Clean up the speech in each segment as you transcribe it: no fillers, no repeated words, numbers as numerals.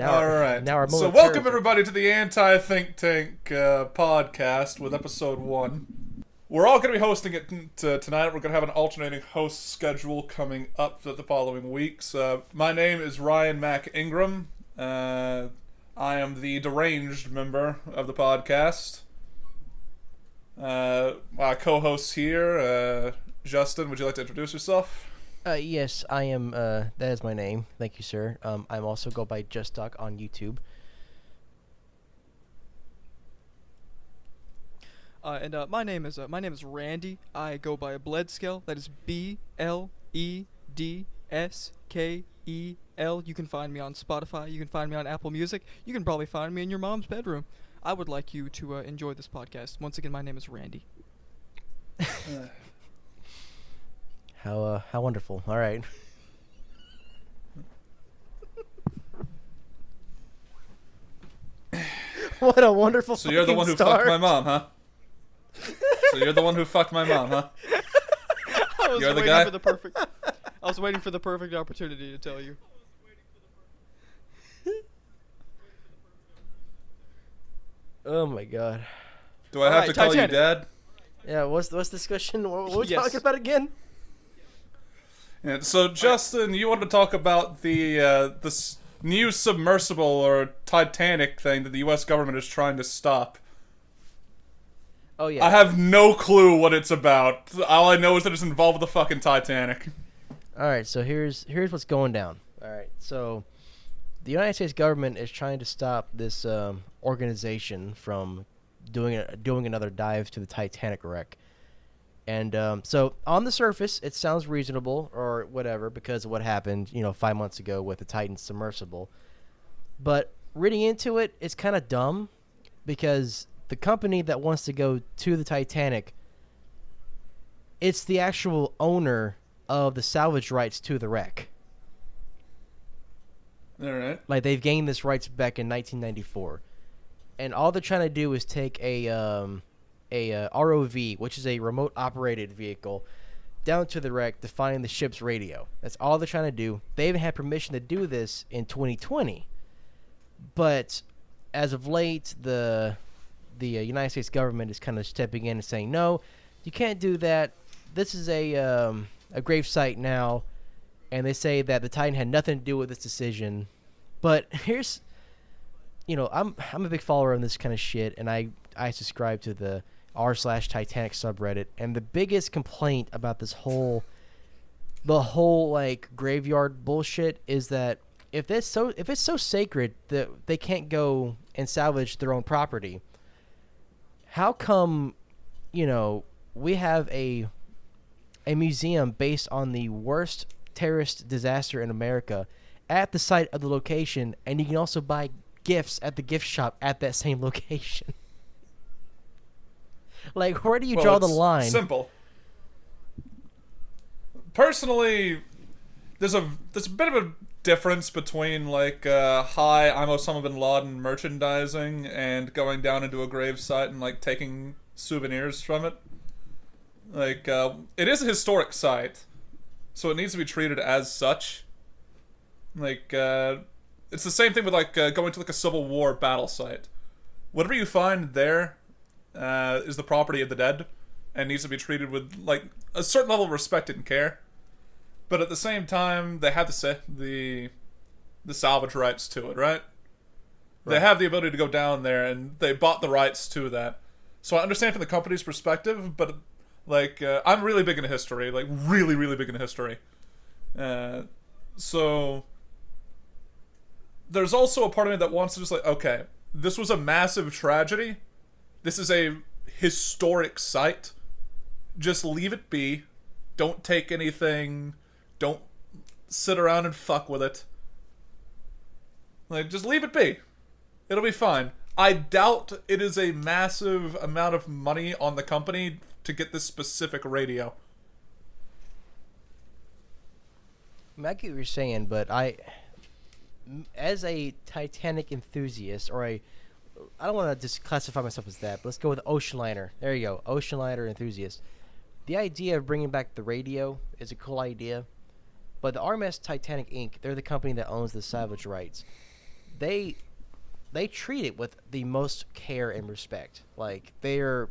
All right. So welcome everybody to the Anti-Think Tank podcast with episode 1. We're all going to be hosting it tonight. We're going to have an alternating host schedule coming up for the following weeks. My name is Ryan Mac Ingram. I am the deranged member of the podcast. My co-host here, Justin, would you like to introduce yourself? Yes, I am. That is my name. Thank you, sir. I'm also go by Just Duck on YouTube. And my name is Randy. I go by Bledskel. That is Bledskel. You can find me on Spotify. You can find me on Apple Music. You can probably find me in your mom's bedroom. I would like you to enjoy this podcast. Once again, my name is Randy. How wonderful. All right. What a wonderful So you're the one who fucked my mom, huh? So you're the one who fucked my mom, huh? You're the guy? I was waiting for the perfect opportunity to tell you. Oh my god. Do I have to call Titanic. you Dad? Yeah, what's the discussion? What were we talking about again? Yeah, so Justin, you wanted to talk about the this new submersible or Titanic thing that the U.S. government is trying to stop. Oh yeah. I have no clue what it's about. All I know is that it's involved with the fucking Titanic. All right, so here's what's going down. All right, so the United States government is trying to stop this organization from doing another dive to the Titanic wreck. And so on the surface, it sounds reasonable or whatever because of what happened, 5 months ago with the Titan submersible. But reading into it, it's kind of dumb because the company that wants to go to the Titanic, it's the actual owner of the salvage rights to the wreck. All right. Like they've gained this rights back in 1994. And all they're trying to do is take a ROV, which is a remote operated vehicle, down to the wreck to find the ship's radio. That's all they're trying to do. They even had permission to do this in 2020. But as of late, the United States government is kind of stepping in and saying, no, you can't do that. This is a grave site now. And they say that the Titan had nothing to do with this decision. But here's, I'm a big follower of this kind of shit, and I subscribe to the r/Titanic subreddit, and the biggest complaint about the whole like graveyard bullshit is that if it's so sacred that they can't go and salvage their own property, how come we have a museum based on the worst terrorist disaster in America at the site of the location, and you can also buy gifts at the gift shop at that same location? Like, where do you draw the line? Simple. Personally, there's a bit of a difference between like hi, I'm Osama bin Laden merchandising and going down into a grave site and like taking souvenirs from it. Like it is a historic site, so it needs to be treated as such. Like it's the same thing with like going to like a Civil War battle site. Whatever you find there is the property of the dead and needs to be treated with like a certain level of respect and care. But at the same time, they have the salvage rights to it, right? They have the ability to go down there, and they bought the rights to that. So I understand from the company's perspective, but like I'm really big into history, like really, really big into history. So there's also a part of me that wants to just like, okay, this was a massive tragedy. This is a historic site. Just leave it be. Don't take anything. Don't sit around and fuck with it. Like, just leave it be. It'll be fine. I doubt it is a massive amount of money on the company to get this specific radio. I get what you're saying, but as a Titanic enthusiast, or I don't want to just classify myself as that, but let's go with ocean liner. There you go, ocean liner enthusiast. The idea of bringing back the radio is a cool idea, but the RMS Titanic Inc., they're the company that owns the salvage rights. they treat it with the most care and respect. Like they're,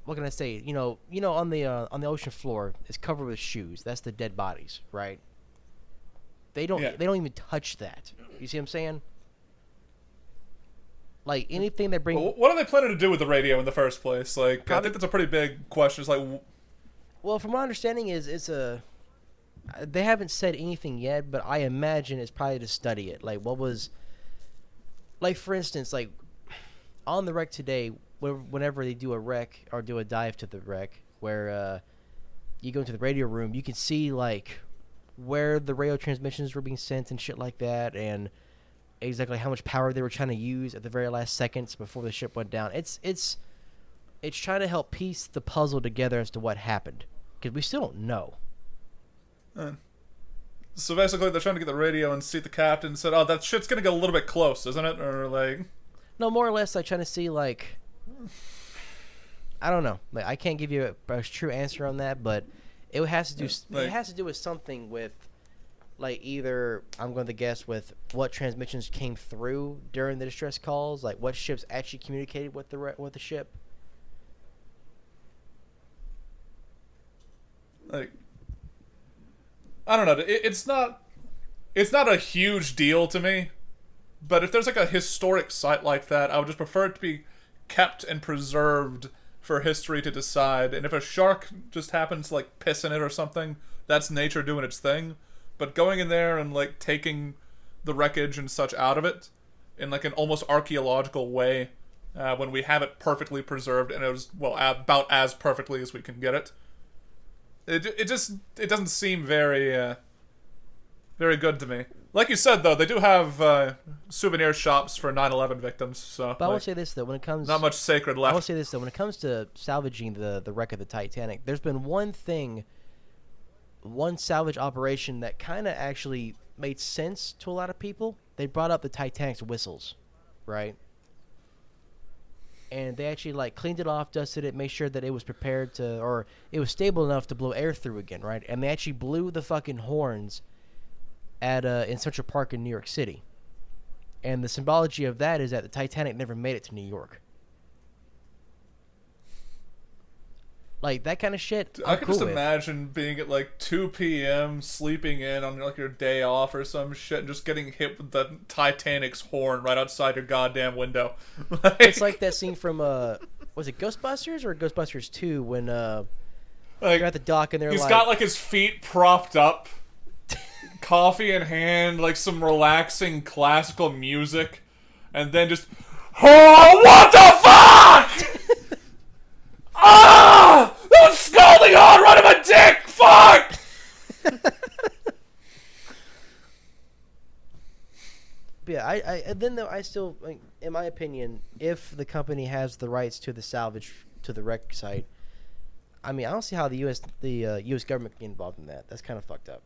what can I say? On the ocean floor, it's covered with shoes. That's the dead bodies, right? They don't even touch that. You see what I'm saying? Like anything that brings. What are they planning to do with the radio in the first place? Like, Probably... I think that's a pretty big question. It's like, well, from my understanding, they haven't said anything yet, but I imagine it's probably to study it. Like, what was, like, for instance, like on the wreck today, whenever they do a wreck or do a dive to the wreck, where you go into the radio room, you can see like where the radio transmissions were being sent and shit like that, and exactly how much power they were trying to use at the very last seconds before the ship went down. It's trying to help piece the puzzle together as to what happened, because we still don't know. So basically, they're trying to get the radio and see the captain and said, "Oh, that shit's gonna get a little bit close, isn't it?" Or like, no, more or less, like trying to see like, I don't know. Like, I can't give you a true answer on that, but it has to do. It has to do with something with. Like, either, I'm going to guess, with what transmissions came through during the distress calls, like what ships actually communicated with the ship. Like, I don't know. It's not a huge deal to me, but if there's like a historic site like that, I would just prefer it to be kept and preserved for history to decide. And if a shark just happens to like piss in it or something, that's nature doing its thing. But going in there and, like, taking the wreckage and such out of it in, like, an almost archaeological way when we have it perfectly preserved and it was, well, about as perfectly as we can get it. It doesn't seem very, very good to me. Like you said, though, they do have souvenir shops for 9/11 victims, so... But I will say this, though, when it comes... Not much sacred left. I will say this, though, when it comes to salvaging the wreck of the Titanic, there's been one salvage operation that kind of actually made sense to a lot of people. They brought up the Titanic's whistles, right? And they actually like cleaned it off, dusted it, made sure that it was prepared to, or it was stable enough to blow air through again, right? And they actually blew the fucking horns at in Central Park in New York City. And the symbology of that is that the Titanic never made it to New York. Like, that kind of shit, I can just imagine being at, like, 2 p.m., sleeping in on, like, your day off or some shit, and just getting hit with the Titanic's horn right outside your goddamn window. It's like that scene from, was it Ghostbusters or Ghostbusters 2 when, like, they're at the dock and they're he's got, like, his feet propped up, coffee in hand, like, some relaxing classical music, and then just, oh, what the fuck?! Ah! That was scalding hard right in my dick! Fuck! Yeah, I still, like, in my opinion, if the company has the rights to the salvage to the wreck site, I mean, I don't see how the U.S. government can get involved in that. That's kind of fucked up.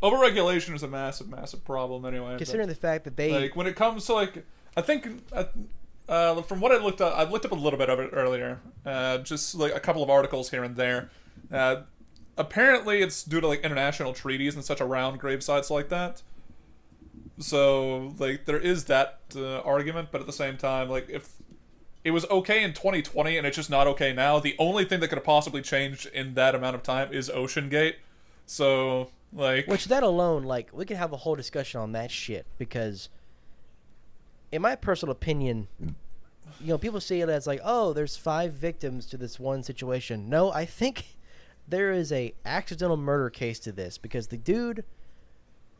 Overregulation is a massive, massive problem anyway. Considering the fact that they... Like, when it comes to, like... I think... from what I looked up a little bit of it earlier. Just, like, a couple of articles here and there. Apparently it's due to, like, international treaties and such around grave sites like that. So, like, there is that argument, but at the same time, like, if it was okay in 2020 and it's just not okay now, the only thing that could have possibly changed in that amount of time is OceanGate. So, like... Which, that alone, like, we could have a whole discussion on that shit, because... In my personal opinion, you know, people see it as like, oh, there's 5 victims to this one situation. No, I think there is a accidental murder case to this, because the dude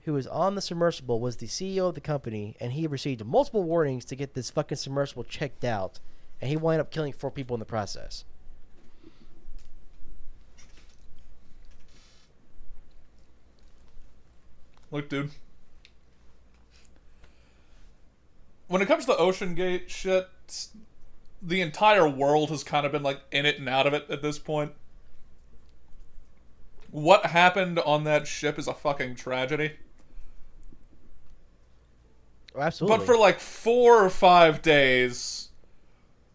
who was on the submersible was the CEO of the company, and he received multiple warnings to get this fucking submersible checked out, and he wound up killing 4 people in the process. Look, dude. When it comes to the OceanGate shit, the entire world has kind of been, like, in it and out of it at this point. What happened on that ship is a fucking tragedy. Oh, absolutely. But for, like, 4 or 5 days,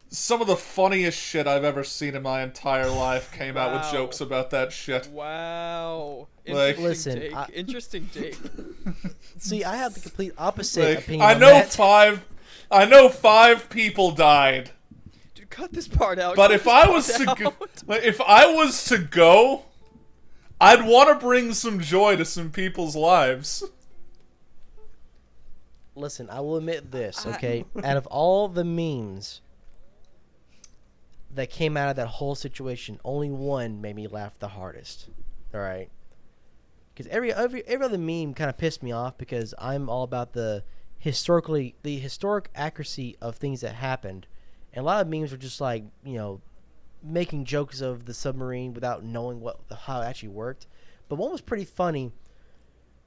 some of the funniest shit I've ever seen in my entire life came out with jokes about that shit. Wow. Like, Listen, Interesting take. See, I have the complete opposite like opinion. I on know that. I know 5 people died. Dude, cut this part out. But cut if this I part was to go, out. like, if I was to go, I'd want to bring some joy to some people's lives. Listen, I will admit this, okay? Out of all the memes that came out of that whole situation, only one made me laugh the hardest. All right? Because every other meme kind of pissed me off because I'm all about the historic accuracy of things that happened. And a lot of memes were just like, making jokes of the submarine without knowing how it actually worked. But one was pretty funny.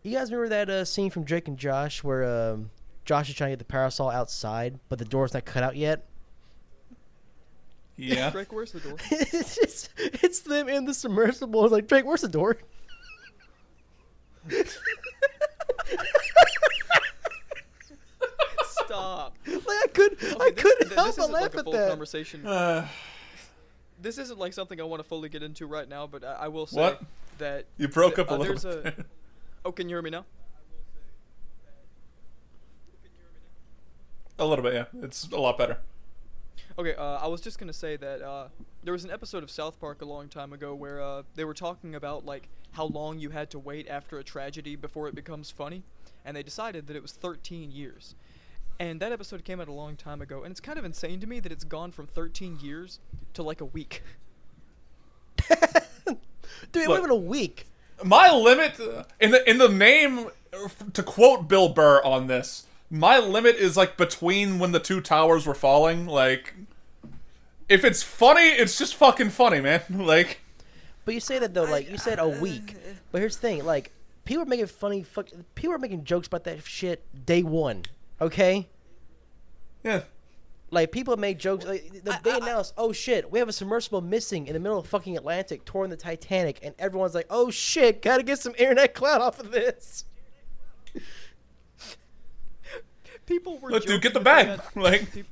You guys remember that scene from Drake and Josh where Josh is trying to get the parasol outside, but the door's not cut out yet? Yeah. Drake, where's the door? it's them in the submersible. It's like, Drake, where's the door? Stop. Like I couldn't help but laugh like a at full that. Conversation. This isn't like something I want to fully get into right now, but I will say What? that You broke up a there's little bit. Oh, can you hear me now? A little bit, yeah. It's a lot better. Okay, I was just gonna say that there was an episode of South Park a long time ago where they were talking about like how long you had to wait after a tragedy before it becomes funny, and they decided that it was 13 years. And that episode came out a long time ago, and it's kind of insane to me that it's gone from 13 years to like a week. Dude, it Look. wasn't even a week. My limit in the name, to quote Bill Burr on this, my limit is like between when the 2 towers were falling. Like, if it's funny, it's just fucking funny, man. Like, But you say that though, like you said a week. But here's the thing, like people are making people are making jokes about that shit day one. Okay. yeah. Like people made jokes. Like, they announced, "Oh shit, we have a submersible missing in the middle of fucking Atlantic, touring the Titanic," and everyone's like, "Oh shit, gotta get some internet clout off of this." People were Look, dude, joking get the that they bag. got- Like,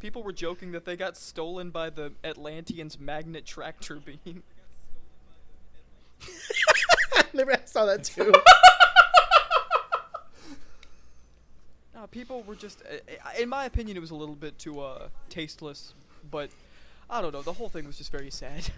people were joking that they got stolen by the Atlanteans' magnet tractor beam. Maybe I saw that too. People were just, in my opinion, it was a little bit too tasteless, but I don't know. The whole thing was just very sad.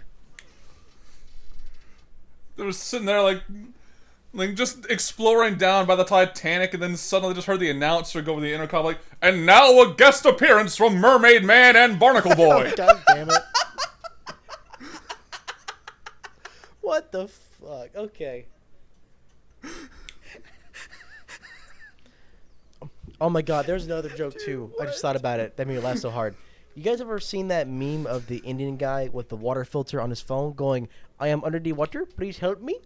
they were sitting there like just exploring down by the Titanic, and then suddenly just heard the announcer go over the intercom like, "And now a guest appearance from Mermaid Man and Barnacle Boy." Oh, God damn it! What the fuck? Okay. Oh my God, there's another joke too. I just thought about it. That made me laugh so hard. You guys ever seen that meme of the Indian guy with the water filter on his phone going, "I am under the water, please help me"?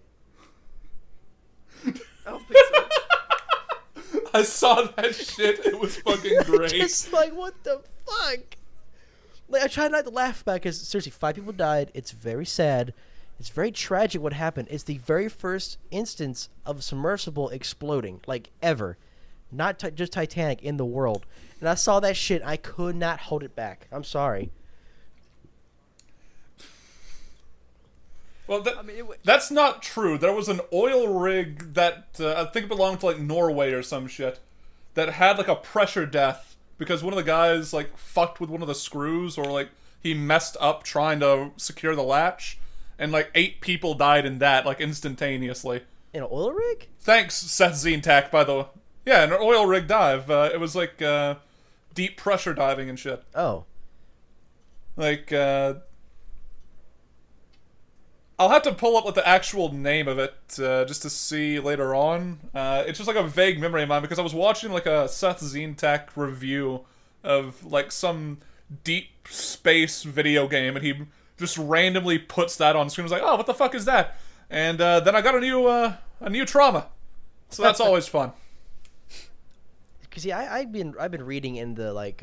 I don't think so. I saw that shit. It was fucking great. Just like, what the fuck? Like, I tried not to laugh about it because, seriously, 5 people died. It's very sad. It's very tragic what happened. It's the very first instance of a submersible exploding, like, ever. Not just Titanic, in the world. And I saw that shit. I could not hold it back. I'm sorry. Well, I mean, that's not true. There was an oil rig that I think belonged to like Norway or some shit that had like a pressure death because one of the guys like fucked with one of the screws or like he messed up trying to secure the latch, and like 8 people died in that like instantaneously. In an oil rig? Thanks, Seth Zentak, by the way. Yeah, an oil rig dive. It was like deep pressure diving and shit. Oh. Like, I'll have to pull up like the actual name of it just to see later on. It's just like a vague memory of mine because I was watching like a Seth Zentak review of like some deep space video game, and he just randomly puts that on screen. I was like, oh, what the fuck is that? And then I got a new trauma, so that's always fun. Cause see, I've been reading in the like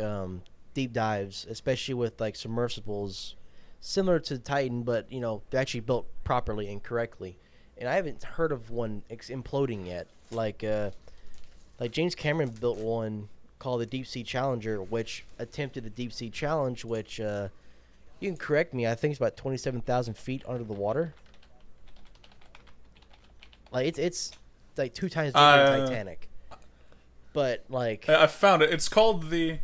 deep dives, especially with like submersibles, similar to Titan, but you know they're actually built properly and correctly. And I haven't heard of one imploding yet. Like James Cameron built one called the Deep Sea Challenger, which attempted the Deep Sea Challenge, which you can correct me. I think it's about 27,000 feet under the water. Like it's like 2 times bigger than Titanic. But like I found it. It's called the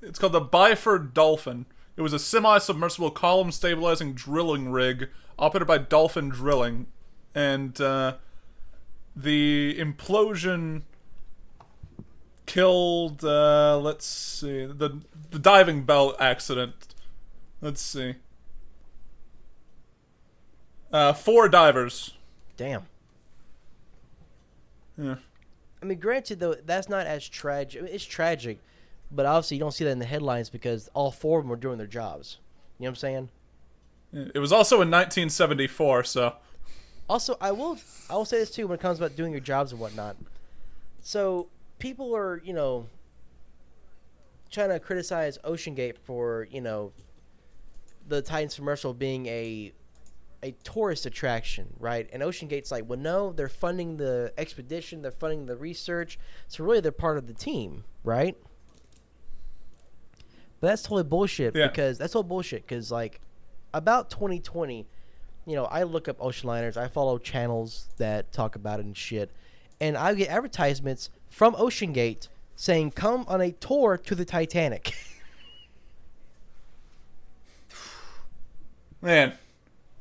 Byford Dolphin. It was a semi-submersible column stabilizing drilling rig operated by Dolphin Drilling, and the implosion killed. Let's see, the diving bell accident. Let's see. 4 divers. damn. Yeah. I mean, granted though, that's not as tragic. I mean, it's tragic, but obviously you don't see that in the headlines because all 4 of them were doing their jobs. You know what I'm saying? It was also in 1974, so. Also, I will say this too when it comes about doing your jobs and whatnot. So people are, trying to criticize OceanGate for, the Titan submersible being a tourist attraction, right? And OceanGate's like, well, no, they're funding the expedition, they're funding the research, so really they're part of the team, right? But that's totally bullshit. Yeah. Because like about 2020, I look up ocean liners, I follow channels that talk about it and shit, and I get advertisements from OceanGate saying come on a tour to the Titanic. Man,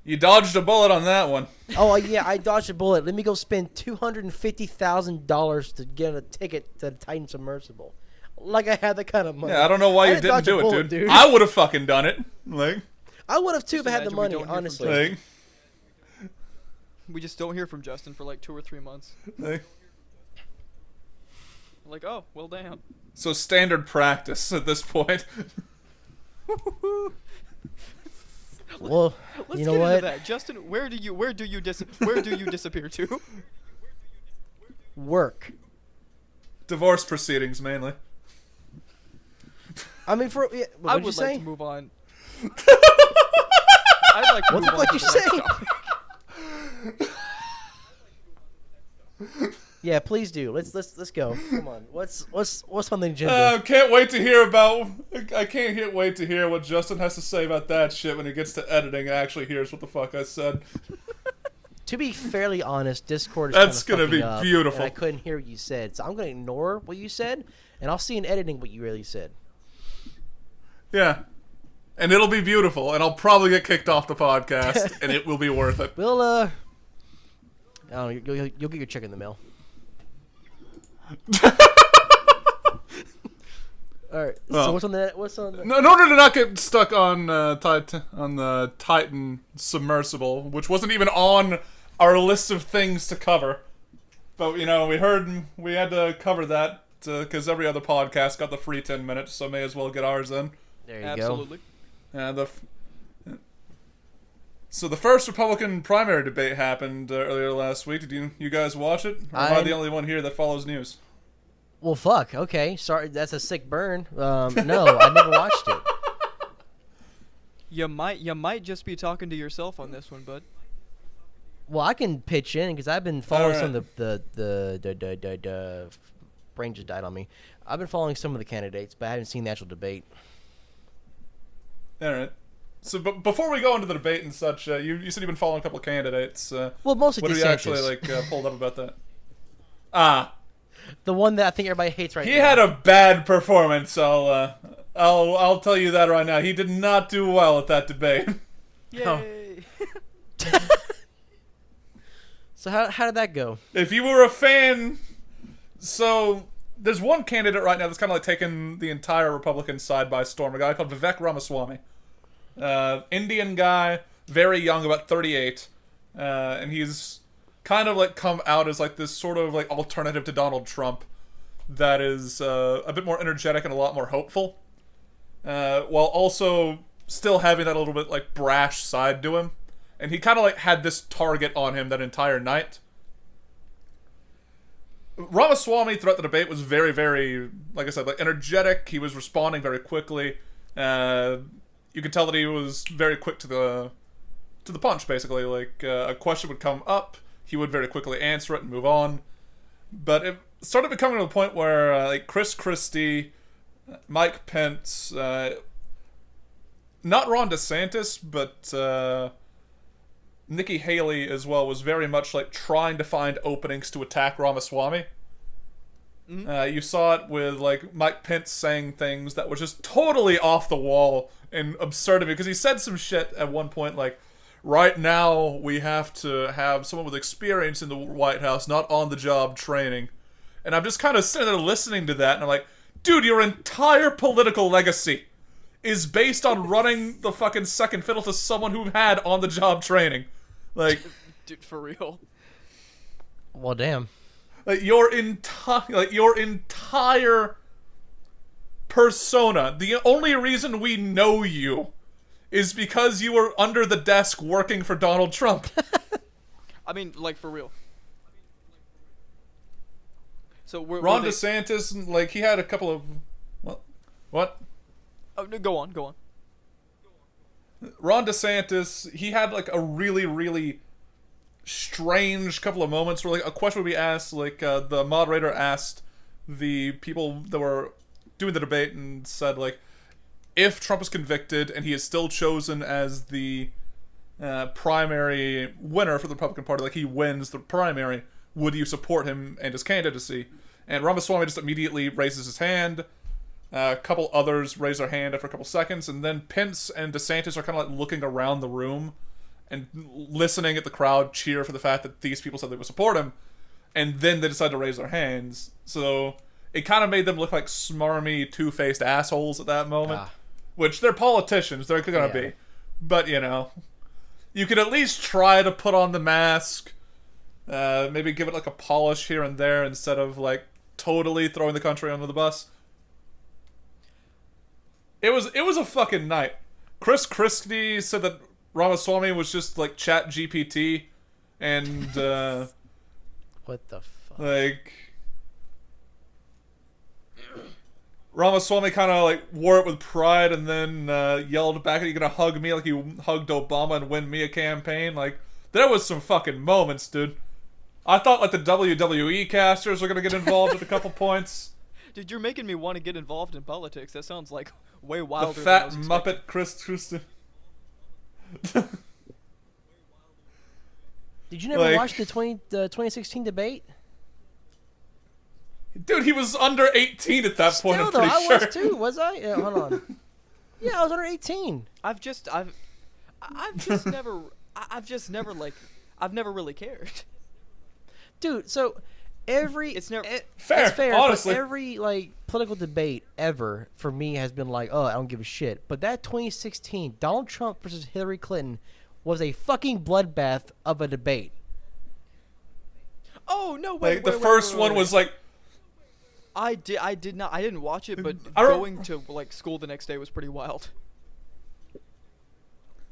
you dodged a bullet on that one. Oh yeah, I dodged a bullet. Let me go spend $250,000 to get a ticket to the Titan submersible. Like I had that kind of money. Yeah, I don't know why you didn't do it, dude. I would have fucking done it. Like, I would have too if I had the money, honestly. like, We just don't hear from Justin for like 2 or 3 months. like, Like, oh, well, damn. so standard practice at this point. Well, Let's you know get what? into that. Justin, where do you disappear to? Work. Divorce proceedings, mainly. I mean, I what would say? like to move on. I'd like to What move the on fuck to you the next say? topic. Yeah, please do. Let's go. Come on. What's on the agenda? Can't wait to hear about. I can't wait to hear what Justin has to say about that shit when he gets to editing and actually hears what the fuck I said. To be fairly honest, Discord is That's kinda gonna be fucking up, beautiful. and I couldn't hear what you said, so I'm gonna ignore what you said, and I'll see in editing what you really said. Yeah. And it'll be beautiful, and I'll probably get kicked off the podcast, and it will be worth it. We'll I don't know. You'll get your check in the mail. All right. Well, so what's on the? In order to not get stuck on the Titan submersible, which wasn't even on our list of things to cover, but we had to cover that because every other podcast got the free 10 minutes, so may as well get ours in. There you Absolutely. So the first Republican primary debate happened earlier last week. Did you guys watch it? Or am I the only one here that follows news? Well, fuck. Okay, sorry. That's a sick burn. No, I never watched it. You might just be talking to yourself on this one, bud. Well, I can pitch in because I've been following some of the brain just died on me. I've been following some of the candidates, but I haven't seen the actual debate. All right. So, but before we go into the debate and such, you said you've been following a couple of candidates. Well, mostly what DeSantis. have you actually pulled up about that? The one that I think everybody hates right now. He had a bad performance. I'll tell you that right now. He did not do well at that debate. Yay! So how did that go? If you were a fan, so there's one candidate right now that's kind of like taking the entire Republican side by storm. A guy called Vivek Ramaswamy, Indian guy, very young, about 38, and he's kind of like come out as like this sort of like alternative to Donald Trump that is a bit more energetic and a lot more hopeful, while also still having that little bit like brash side to him. And he kind of like had this target on him that entire night. Ramaswamy throughout the debate was very, very, like I said, like energetic. He was responding very quickly. You could tell that he was very quick to the punch, basically. Like a question would come up, he would very quickly answer it and move on. But it started becoming to the point where like Chris Christie, Mike Pence, not Ron DeSantis, but Nikki Haley as well was very much like trying to find openings to attack Ramaswamy. You saw it with like Mike Pence saying things that were just totally off the wall and absurdity, because he said some shit at one point like, right now we have to have someone with experience in the White House, not on-the-job training. And I'm just kind of sitting there listening to that, and I'm like, dude, your entire political legacy is based on running the fucking second fiddle to someone who had on-the-job training. Like, Dude, for real. Well, damn. Like your entire persona, the only reason we know you is because you were under the desk working for Donald Trump. I mean, like, for real. So Ron DeSantis, like, he had a couple of... What? Oh, no, go on. Ron DeSantis, he had, like, a really, really strange couple of moments where, like, a question would be asked, like, the moderator asked the people that were doing the debate and said, like, if Trump is convicted and he is still chosen as the primary winner for the Republican Party, like, he wins the primary, would you support him and his candidacy? And Ramaswamy just immediately raises his hand. A couple others raise their hand after a couple seconds, and then Pence and DeSantis are kind of like looking around the room and listening at the crowd cheer for the fact that these people said they would support him, and then they decide to raise their hands. So it kind of made them look like smarmy, two-faced assholes at that moment, which they're politicians, they're gonna be. But, you know, you could at least try to put on the mask, maybe give it like a polish here and there instead of like totally throwing the country under the bus. It was a fucking night. Chris Christie said that Ramaswamy was just like Chat GPT, and what the fuck? Like, Ramaswamy kind of like wore it with pride, and then yelled back, "Are you gonna hug me like you hugged Obama and win me a campaign?" Like, there was some fucking moments, dude. I thought like the WWE casters were gonna get involved at a couple points. Dude, you're making me want to get involved in politics. That sounds like way wilder. The fat than I was Muppet Chris Christie. Did you never watch the 2016 debate? Dude, he was under 18 at that point. I'm pretty sure. I was too. Was I? Yeah, hold on. Yeah, I was under 18. I've just never really cared. Dude, so every it's never fair. It's fair, honestly, but every like political debate ever for me has been like, oh, I don't give a shit. But that 2016 Donald Trump versus Hillary Clinton was a fucking bloodbath of a debate. Oh no! Wait, the first one was like. I didn't watch it, but going to like school the next day was pretty wild.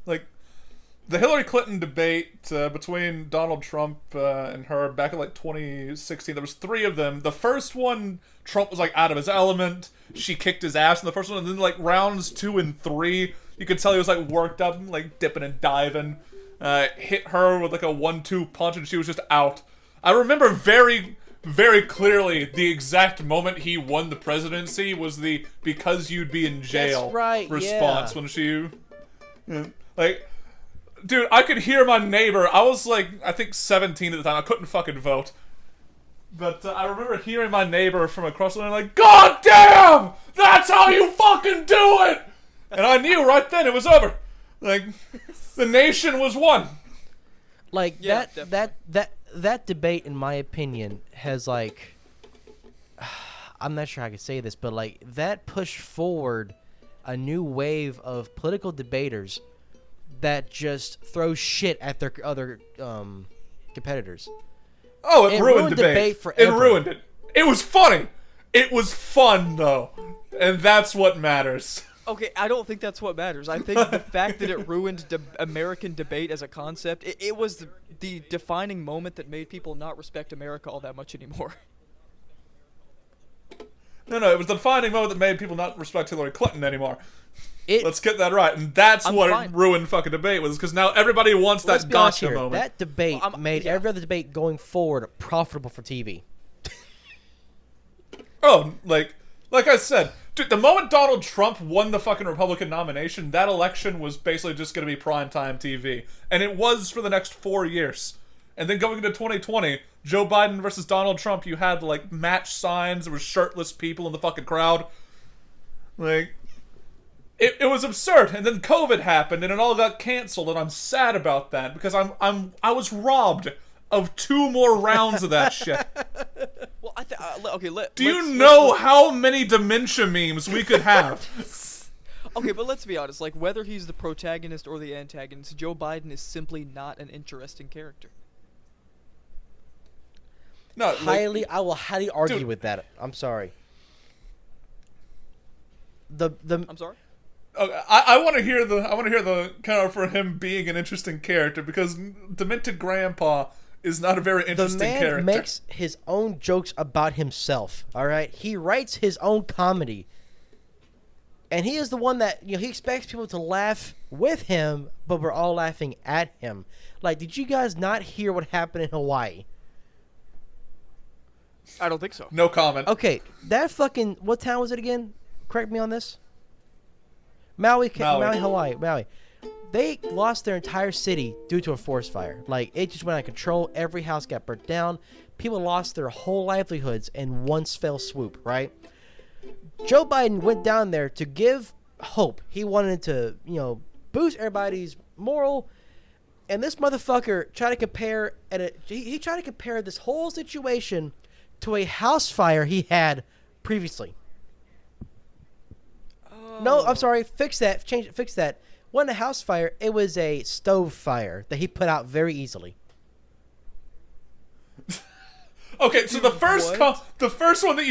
Like, the Hillary Clinton debate between Donald Trump and her back in like 2016, there was 3 of them. The first one, Trump was like out of his element. She kicked his ass in the first one, and then like rounds 2 and 3, you could tell he was like worked up, like dipping and diving. Hit her with like a 1-2 punch, and she was just out. I remember very clearly the exact moment he won the presidency was the "because you'd be in jail" response when she, like, dude, I could hear my neighbor. I was like, I think 17 at the time. I couldn't fucking vote, but I remember hearing my neighbor from across the line like, "God damn, that's how you fucking do it!" And I knew right then it was over. Like, the nation was won. Like, that debate, in my opinion, has like, I'm not sure how I could say this, but like that pushed forward a new wave of political debaters that just throw shit at their other competitors. Oh, it ruined debate forever. It ruined it. It was funny. It was fun though, and that's what matters. Okay, I don't think that's what matters. I think the fact that it ruined American debate as a concept, it was the defining moment that made people not respect America all that much anymore. No, it was the defining moment that made people not respect Hillary Clinton anymore. Let's get that right, and that's what ruined fucking debate was, because now everybody wants that gotcha moment. That debate made every other debate going forward profitable for TV. Oh, like I said, Dude, the moment Donald Trump won the fucking Republican nomination, that election was basically just going to be primetime TV. And it was for the next 4 years. And then going into 2020, Joe Biden versus Donald Trump, you had, like, match signs, there were shirtless people in the fucking crowd. Like, it was absurd. And then COVID happened, and it all got canceled, and I'm sad about that, because I was robbed of 2 more rounds of that shit. Well, Do you know how many dementia memes we could have? Okay, but let's be honest. Like, whether he's the protagonist or the antagonist, Joe Biden is simply not an interesting character. No, I will highly argue dude, with that. I'm sorry. I'm sorry. I want to hear the kind of for him being an interesting character, because demented grandpa is not a very interesting character. The man makes his own jokes about himself. All right, he writes his own comedy, and he is the one that he expects people to laugh with him, but we're all laughing at him. Like, did you guys not hear what happened in Hawaii? I don't think so. No comment. Okay, that fucking what town was it again? Correct me on this. Maui, Hawaii, Maui. They lost their entire city due to a forest fire. Like, it just went out of control. Every house got burnt down. People lost their whole livelihoods in one fell swoop, right? Joe Biden went down there to give hope. He wanted to, boost everybody's moral. And this motherfucker tried to compare, he tried to compare this whole situation to a house fire he had previously. No, I'm sorry. Fix that. Fix that. Wasn't a house fire. It was a stove fire that he put out very easily. Okay, so the first one that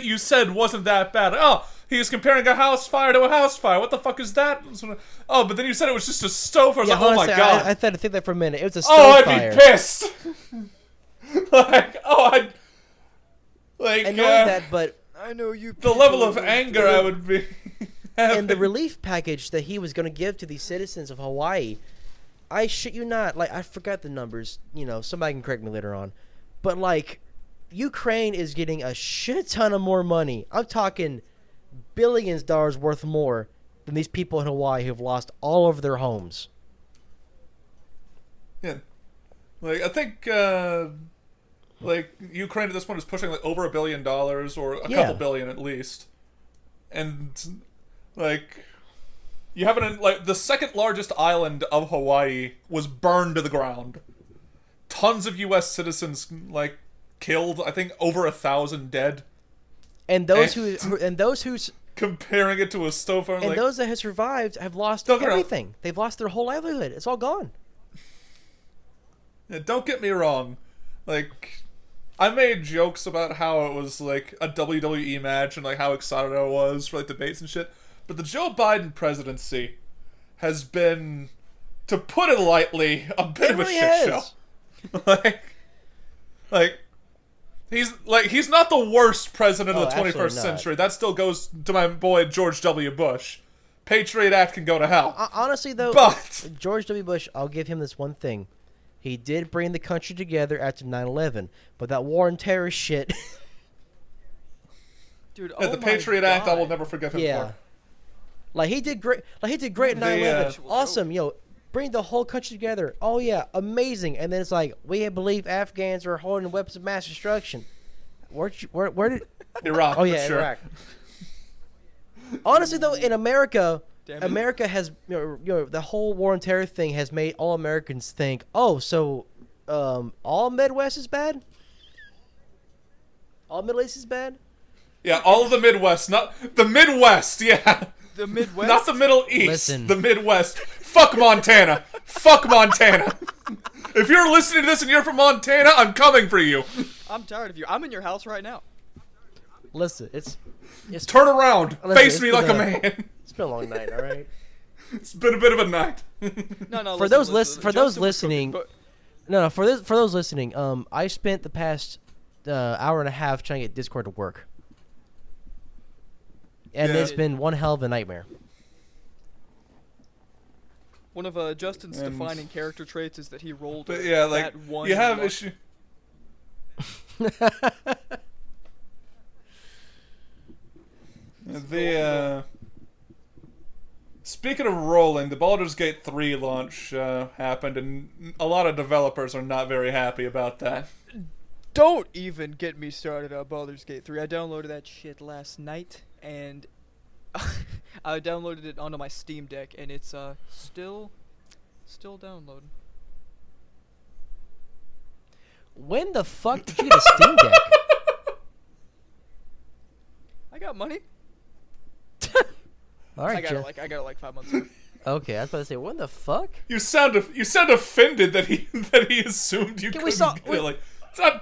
you said wasn't that bad. Oh, he was comparing a house fire to a house fire. What the fuck is that? Oh, but then you said it was just a stove. I was like, oh my god. I thought to think that for a minute. It was a stove fire. I'd be pissed. I know that, but I know you. The level of anger I would be. And the relief package that he was going to give to these citizens of Hawaii, I shit you not, like, I forgot the numbers. Somebody can correct me later on, but like, Ukraine is getting a shit ton of more money. I'm talking billions of dollars worth more than these people in Hawaii who've lost all of their homes. Yeah, like I think. Like, Ukraine at this point is pushing, like, over $1 billion, or a couple billion at least. And, like, you have the second largest island of Hawaii was burned to the ground. Tons of U.S. citizens, like, killed. I think over 1,000 dead. And those who comparing it to a stove fire, and those that have survived have lost everything. They've lost their whole livelihood. It's all gone. Yeah, don't get me wrong. Like, I made jokes about how it was, like, a WWE match and, like, how excited I was for, like, debates and shit. But the Joe Biden presidency has been, to put it lightly, a bit of a shit show. He's not the worst president of the 21st century. That still goes to my boy George W. Bush. Patriot Act can go to hell. Honestly, though, but George W. Bush, I'll give him this one thing. He did bring the country together after 9/11, but that war and terror shit. Dude, the Patriot Act, I will never forgive him for. Like, he did great. Like, he did great in 9/11. Awesome, bring the whole country together. Oh yeah, amazing. And then it's like, we believe Afghans are holding weapons of mass destruction. Where did Iraq? Oh yeah, sure. Iraq. Honestly, though, in America. America has, the whole war on terror thing has made all Americans think, oh, so all Midwest is bad? All Middle East is bad? Yeah, all of the Midwest. Not the Midwest, yeah. The Midwest? Not the Middle East. Listen. The Midwest. Fuck Montana. Fuck Montana. If you're listening to this and you're from Montana, I'm coming for you. I'm tired of you. I'm in your house right now. Listen, it's turn around. Face me like a man. It's been a long night, all right? It's been a bit of a night. No. For those listening, I spent the past hour and a half trying to get Discord to work, and it's been one hell of a nightmare. One of Justin's defining character traits is that he rolled. But yeah, like, one you have issue. Speaking of rolling, the Baldur's Gate 3 launch happened, and a lot of developers are not very happy about that. Don't even get me started on Baldur's Gate 3. I downloaded that shit last night, and I downloaded it onto my Steam Deck, and it's still downloading. When the fuck did you get a Steam Deck? I got money. All right, I got it like 5 months ago. Okay, I was about to say, when the fuck? You sound offended that he assumed you couldn't get it. Like,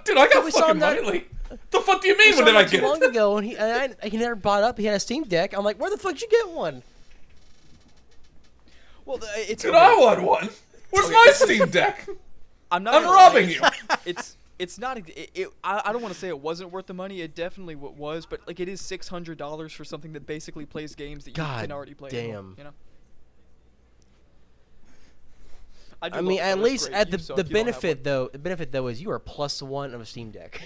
dude, I got fucking money. Like, the fuck do you mean? When did I get it? Long ago, and he never brought up he had a Steam Deck. I'm like, where the fuck did you get one? Well, it's. Dude, I want one. Where's my Steam Deck? I'm robbing you. It's not. I don't want to say it wasn't worth the money. It definitely was, but like it is $600 for something that basically plays games that you can already play. Damn. You know. I mean, at least at the benefit though. The benefit though is you are +1 of a Steam Deck.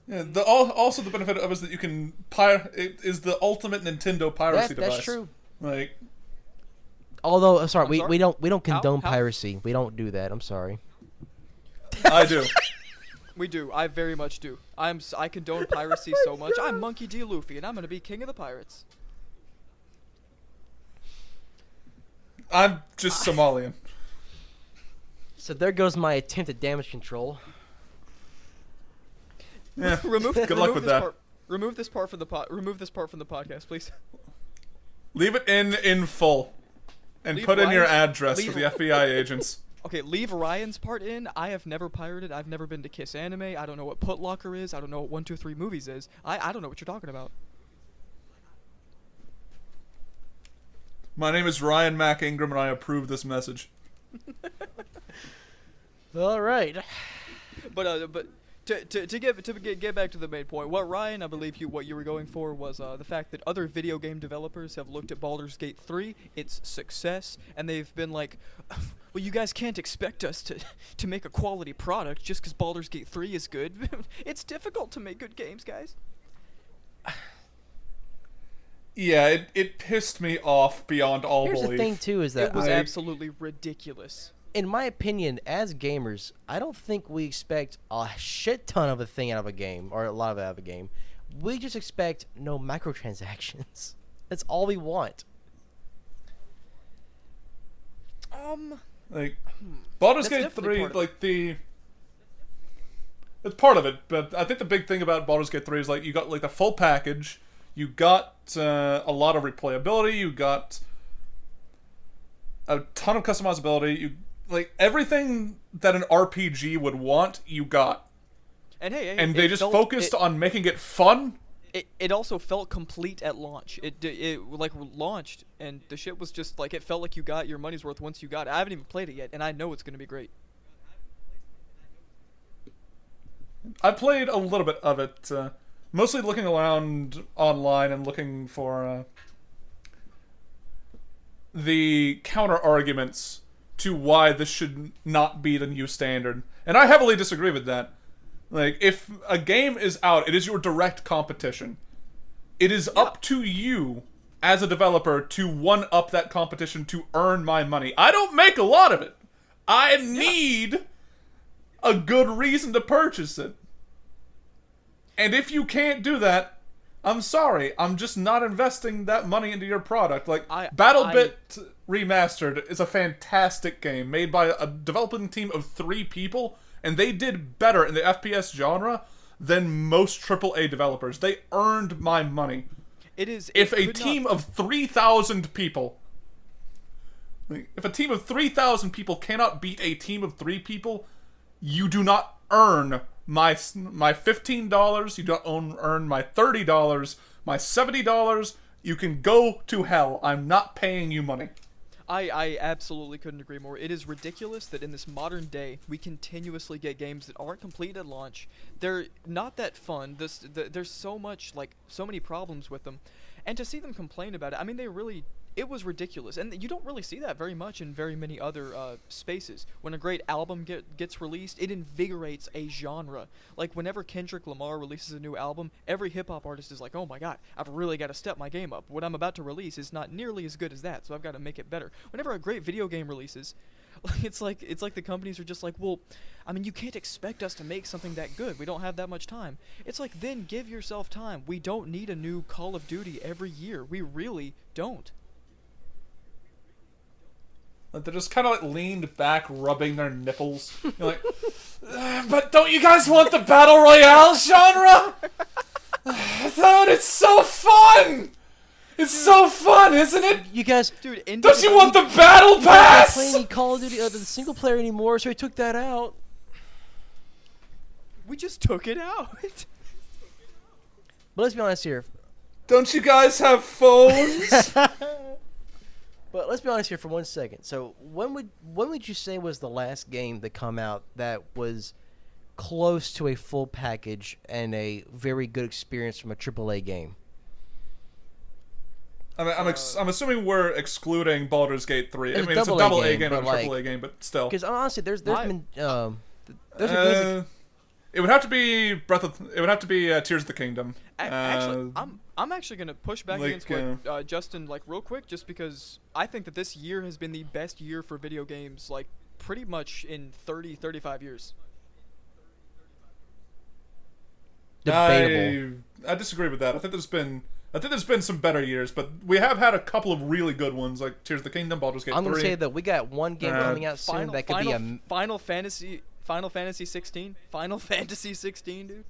Yeah. Also the benefit of is that you can it is the ultimate Nintendo piracy device. That's true. Like. Although, sorry, we don't condone piracy. We don't do that. I'm sorry. I do. We do. I very much do. I condone piracy so much. I'm Monkey D. Luffy, and I'm gonna be king of the pirates. I'm just Somalian. So there goes my attempt at damage control. Yeah. Good luck with that. Remove this part from the podcast, please. Leave it in full, and put in your address for the FBI agents. Okay, leave Ryan's part in. I have never pirated. I've never been to Kiss Anime. I don't know what Putlocker is. I don't know what 123 Movies is. I don't know what you're talking about. My name is Ryan Mac Ingram, and I approve this message. All right. But to get back to the main point, what Ryan, I believe what you were going for was the fact that other video game developers have looked at Baldur's Gate 3, its success, and they've been like, well, you guys can't expect us to make a quality product just because Baldur's Gate 3 is good. It's difficult to make good games, guys. Yeah, it pissed me off beyond all belief. Here's the thing, too, is that it was absolutely ridiculous. In my opinion, as gamers, I don't think we expect a shit ton of a thing out of a game, or a lot of it out of a game. We just expect no microtransactions. That's all we want. Like, Baldur's Gate 3, like, it's part of it, but I think the big thing about Baldur's Gate 3 is, like, you got, like, the full package, you got a lot of replayability, you got a ton of customizability, like, everything that an RPG would want, you got. And and they just focused on making it fun. It also felt complete at launch. It like launched, and the shit was just like, it felt like you got your money's worth once you got it. I haven't even played it yet, and I know it's going to be great. I played a little bit of it, mostly looking around online and looking for the counter arguments to why this should not be the new standard. And I heavily disagree with that. Like, if a game is out, it is your direct competition. It is up to you, as a developer, to one-up that competition to earn my money. I don't make a lot of it. I need a good reason to purchase it. And if you can't do that, I'm sorry. I'm just not investing that money into your product. Like, BattleBit Remastered is a fantastic game made by a developing team of 3 people, and they did better in the FPS genre than most AAA developers. They earned my money. If a team of 3,000 people cannot beat a team of 3 people, you do not earn my $15, you don't earn my $30, my $70, you can go to hell. I'm not paying you money. I absolutely couldn't agree more. It is ridiculous that in this modern day, we continuously get games that aren't complete at launch. They're not that fun. There's so many problems with them. And to see them complain about it, I mean, it was ridiculous, and you don't really see that very much in very many other spaces. When a great album gets released, it invigorates a genre. Like whenever Kendrick Lamar releases a new album, every hip hop artist is like, "Oh my God, I've really got to step my game up. What I'm about to release is not nearly as good as that, so I've got to make it better." Whenever a great video game releases, it's like the companies are just like, "Well, I mean, you can't expect us to make something that good. We don't have that much time." It's like, then give yourself time. We don't need a new Call of Duty every year. We really don't. Like they're just kind of like leaned back, rubbing their nipples. You're like, but don't you guys want the battle royale genre? Dude, it's so fun. It's so fun, isn't it? You guys, Dude, Don't you want the battle not pass? playing any Call of Duty the single player anymore, so we took that out. We just took it out. But let's be honest here. Don't you guys have phones? But let's be honest here for 1 second. So when would you say was the last game to come out that was close to a full package and a very good experience from a AAA game? I mean, I'm assuming we're excluding Baldur's Gate 3. I It's a mean, it's a double double A A game, game, not a but, triple A game, but still. Because honestly, there's been there's been games It would have to be Tears of the Kingdom. Actually, I'm actually gonna push back like, against what Justin, like, real quick, just because I think that this year has been the best year for video games, like, pretty much in 35 years. debatable. I disagree with that. I think there's been some better years, but we have had a couple of really good ones, like Tears of the Kingdom, Baldur's Gate 3. I'm gonna say that we got one game coming out soon that could be a Final Fantasy 16, dude.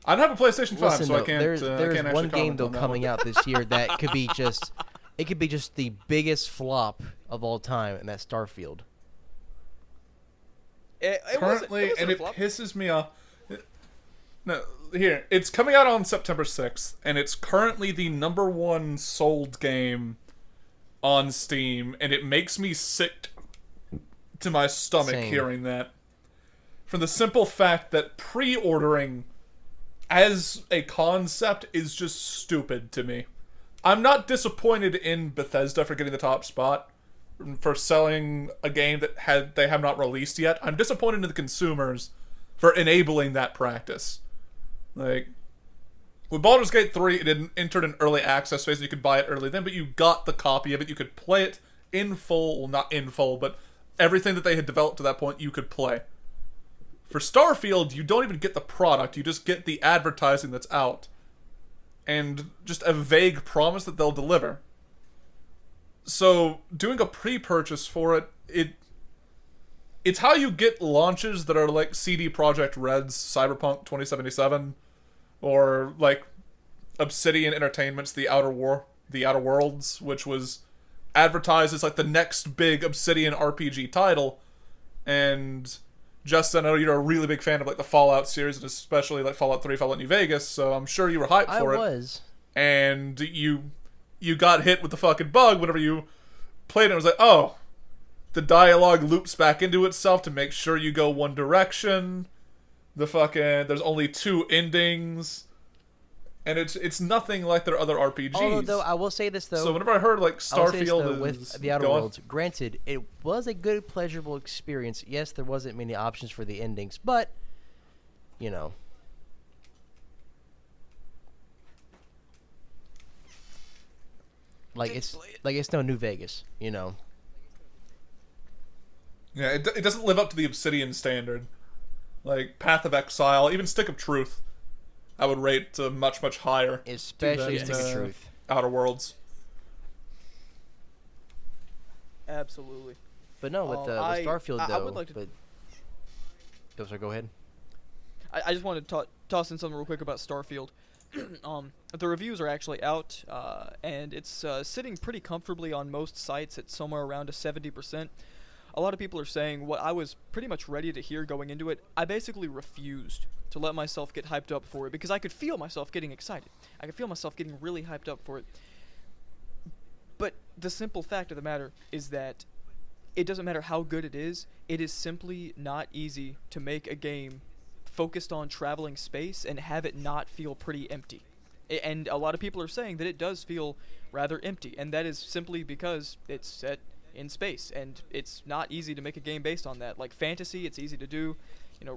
I don't have a PlayStation 5, Listen, so though, I can't. there's I can't one actually game comment though on that coming one. out this year that could be just the biggest flop of all time, and that's Starfield. Currently, and it flop. pisses me off. No, here it's coming out on September 6th, and it's currently the #1 sold game on Steam, and it makes me sick to my stomach Same. hearing that. From the simple fact that pre-ordering as a concept is just stupid to me. I'm not disappointed in Bethesda for getting the top spot, for selling a game that they have not released yet. I'm disappointed in the consumers for enabling that practice. Like, with Baldur's Gate 3, it entered an early access phase, and you could buy it early then, but you got the copy of it. You could play it in full, well, not in full, but everything that they had developed to that point, you could play. For Starfield, you don't even get the product, you just get the advertising that's out. And just a vague promise that they'll deliver. So, doing a pre-purchase for it's how you get launches that are like CD Projekt Red's Cyberpunk 2077, or like Obsidian Entertainment's The Outer Worlds, which was advertised as like the next big Obsidian RPG title. And Justin, I know you're a really big fan of like the Fallout series, and especially like Fallout 3, Fallout New Vegas, so I'm sure you were hyped for it. I was. And you got hit with the fucking bug whenever you played it. It was like, oh, the dialogue loops back into itself to make sure you go one direction. There's only 2 endings. And it's nothing like their other RPGs. Although, though, I will say this, though. So whenever I heard, like, Starfield is... with the Outer Worlds, granted, it was a good, pleasurable experience. Yes, there wasn't many options for the endings, but, you know. Like, it's no New Vegas, you know. Yeah, it doesn't live up to the Obsidian standard. Like, Path of Exile, even Stick of Truth, I would rate much, much higher. Especially than, Stick of Truth. Outer Worlds. Absolutely. But no, with Starfield, though. I would like to... Go ahead. I just wanted to toss in something real quick about Starfield. The reviews are actually out, and it's sitting pretty comfortably on most sites at somewhere around a 70%. A lot of people are saying what I was pretty much ready to hear going into it. I basically refused to let myself get hyped up for it because I could feel myself getting excited. I could feel myself getting really hyped up for it. But the simple fact of the matter is that it doesn't matter how good it is simply not easy to make a game focused on traveling space and have it not feel pretty empty. And a lot of people are saying that it does feel rather empty, and that is simply because it's set in space, and it's not easy to make a game based on that. Like fantasy, it's easy to do,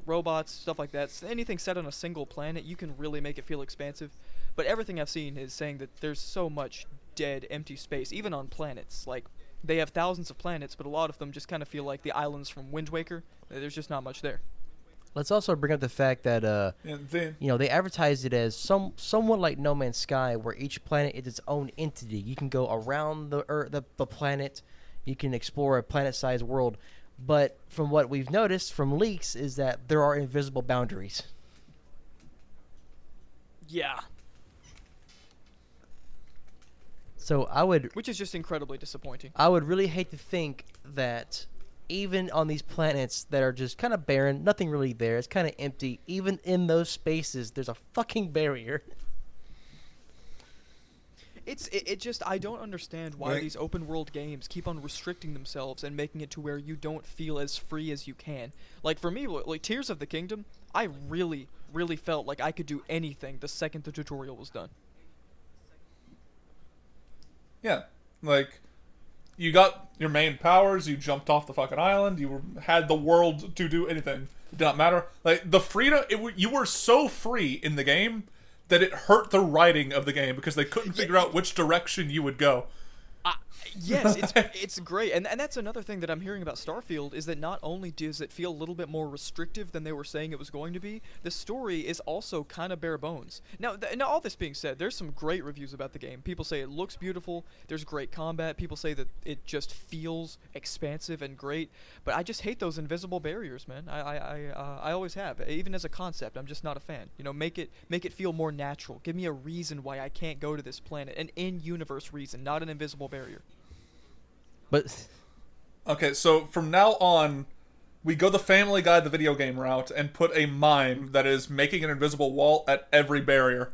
robots, stuff like that. Anything set on a single planet, you can really make it feel expansive. But everything I've seen is saying that there's so much dead, empty space, even on planets. Like, they have thousands of planets, but a lot of them just kind of feel like the islands from Wind Waker. There's just not much there. Let's also bring up the fact that they advertised it as somewhat like No Man's Sky, where each planet is its own entity. You can go around the Earth, the planet. You can explore a planet-sized world. But from what we've noticed from leaks is that there are invisible boundaries. Yeah. So which is just incredibly disappointing. I would really hate to think that even on these planets that are just kind of barren, nothing really there, it's kind of empty, even in those spaces, there's a fucking barrier. It just, I don't understand why these open world games keep on restricting themselves and making it to where you don't feel as free as you can. Like for me, like Tears of the Kingdom, I really, really felt like I could do anything the second the tutorial was done. Yeah, like, you got your main powers, you jumped off the fucking island, had the world to do anything. It did not matter. Like, the freedom, you were so free in the game that it hurt the writing of the game because they couldn't figure out which direction you would go. Yes, it's great, and that's another thing that I'm hearing about Starfield is that not only does it feel a little bit more restrictive than they were saying it was going to be, the story is also kind of bare bones. Now, all this being said, there's some great reviews about the game. People say it looks beautiful. There's great combat. People say that it just feels expansive and great. But I just hate those invisible barriers, man. I always have. Even as a concept, I'm just not a fan. Make it feel more natural. Give me a reason why I can't go to this planet, an in-universe reason, not an invisible barrier. But okay, so from now on, we go the Family Guy, the video game route, and put a mime that is making an invisible wall at every barrier.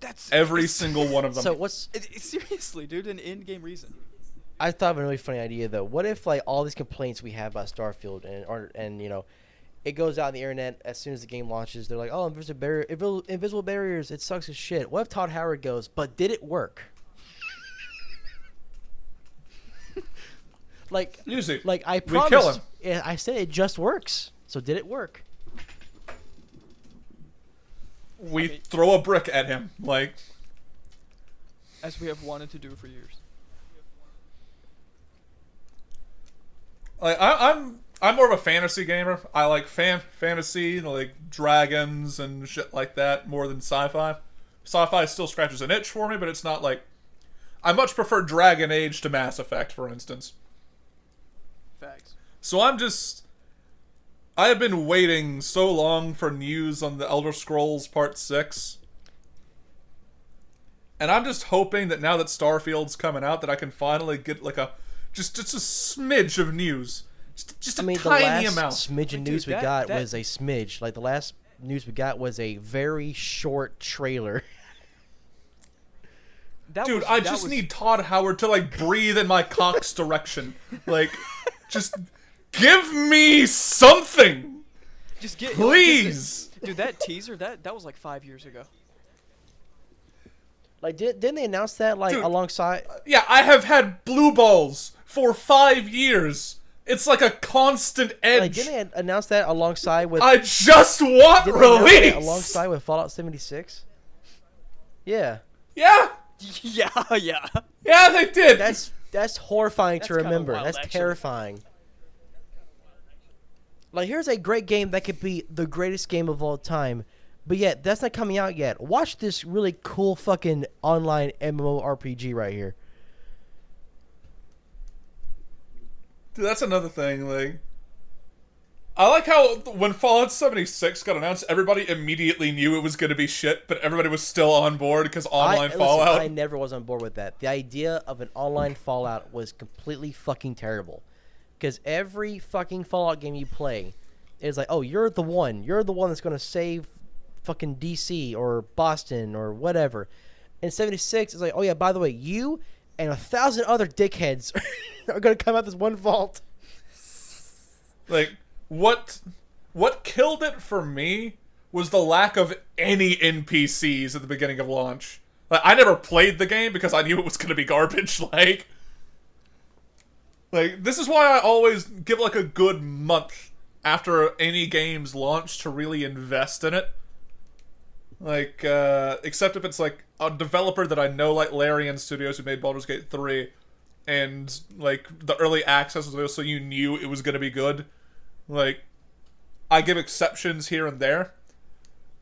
That's every single one of them. So seriously, dude, an in-game reason. I thought of a really funny idea though. What if like all these complaints we have about Starfield and it goes out on the internet as soon as the game launches, they're like, oh, invisible barriers, it sucks as shit. What if Todd Howard goes, but did it work? Like, Usually, like I we kill promised. him. I said it just works. So did it work? We throw a brick at him, like, as we have wanted to do for years. Like I'm more of a fantasy gamer. I like fantasy, like dragons and shit like that, more than sci-fi. Sci-fi still scratches an itch for me, but it's not like. I much prefer Dragon Age to Mass Effect, for instance. Facts. So I have been waiting so long for news on the Elder Scrolls Part 6. And I'm just hoping that now that Starfield's coming out, that I can finally get like just a smidge of news. Just a tiny the last amount. Smidge of news we got was a smidge. Like the last news we got was a very short trailer. Dude, I just need Todd Howard to like breathe in my cock's direction. Like, just give me something. Just get, please. Dude, that teaser that was like 5 years ago. Like, didn't they announce that like alongside? Yeah, I have had blue balls for 5 years. It's like a constant edge. Like, didn't they announce that alongside with? I just want release. Alongside with Fallout 76. Yeah. Yeah. Yeah. Yeah, they did. That's horrifying to remember. Wild, that's actually. terrifying. Like, here's a great game that could be the greatest game of all time, but yet that's not coming out yet. Watch this really cool fucking online MMORPG right here. Dude, that's another thing. Like, I like how when Fallout 76 got announced, everybody immediately knew it was going to be shit, but everybody was still on board because online Fallout. I never was on board with that. The idea of an online Fallout was completely fucking terrible. Because every fucking Fallout game you play is like, oh, you're the one. You're the one that's going to save fucking DC or Boston or whatever. And 76 is like, oh yeah, by the way, you and 1,000 other dickheads are going to come out this one vault. Like, what killed it for me was the lack of any NPCs at the beginning of launch. Like, I never played the game because I knew it was going to be garbage. Like, this is why I always give, like, a good month after any game's launch to really invest in it. Like, except if it's, like, a developer that I know, like Larian Studios, who made Baldur's Gate 3, and, like, the early access was there, so you knew it was going to be good. Like, I give exceptions here and there.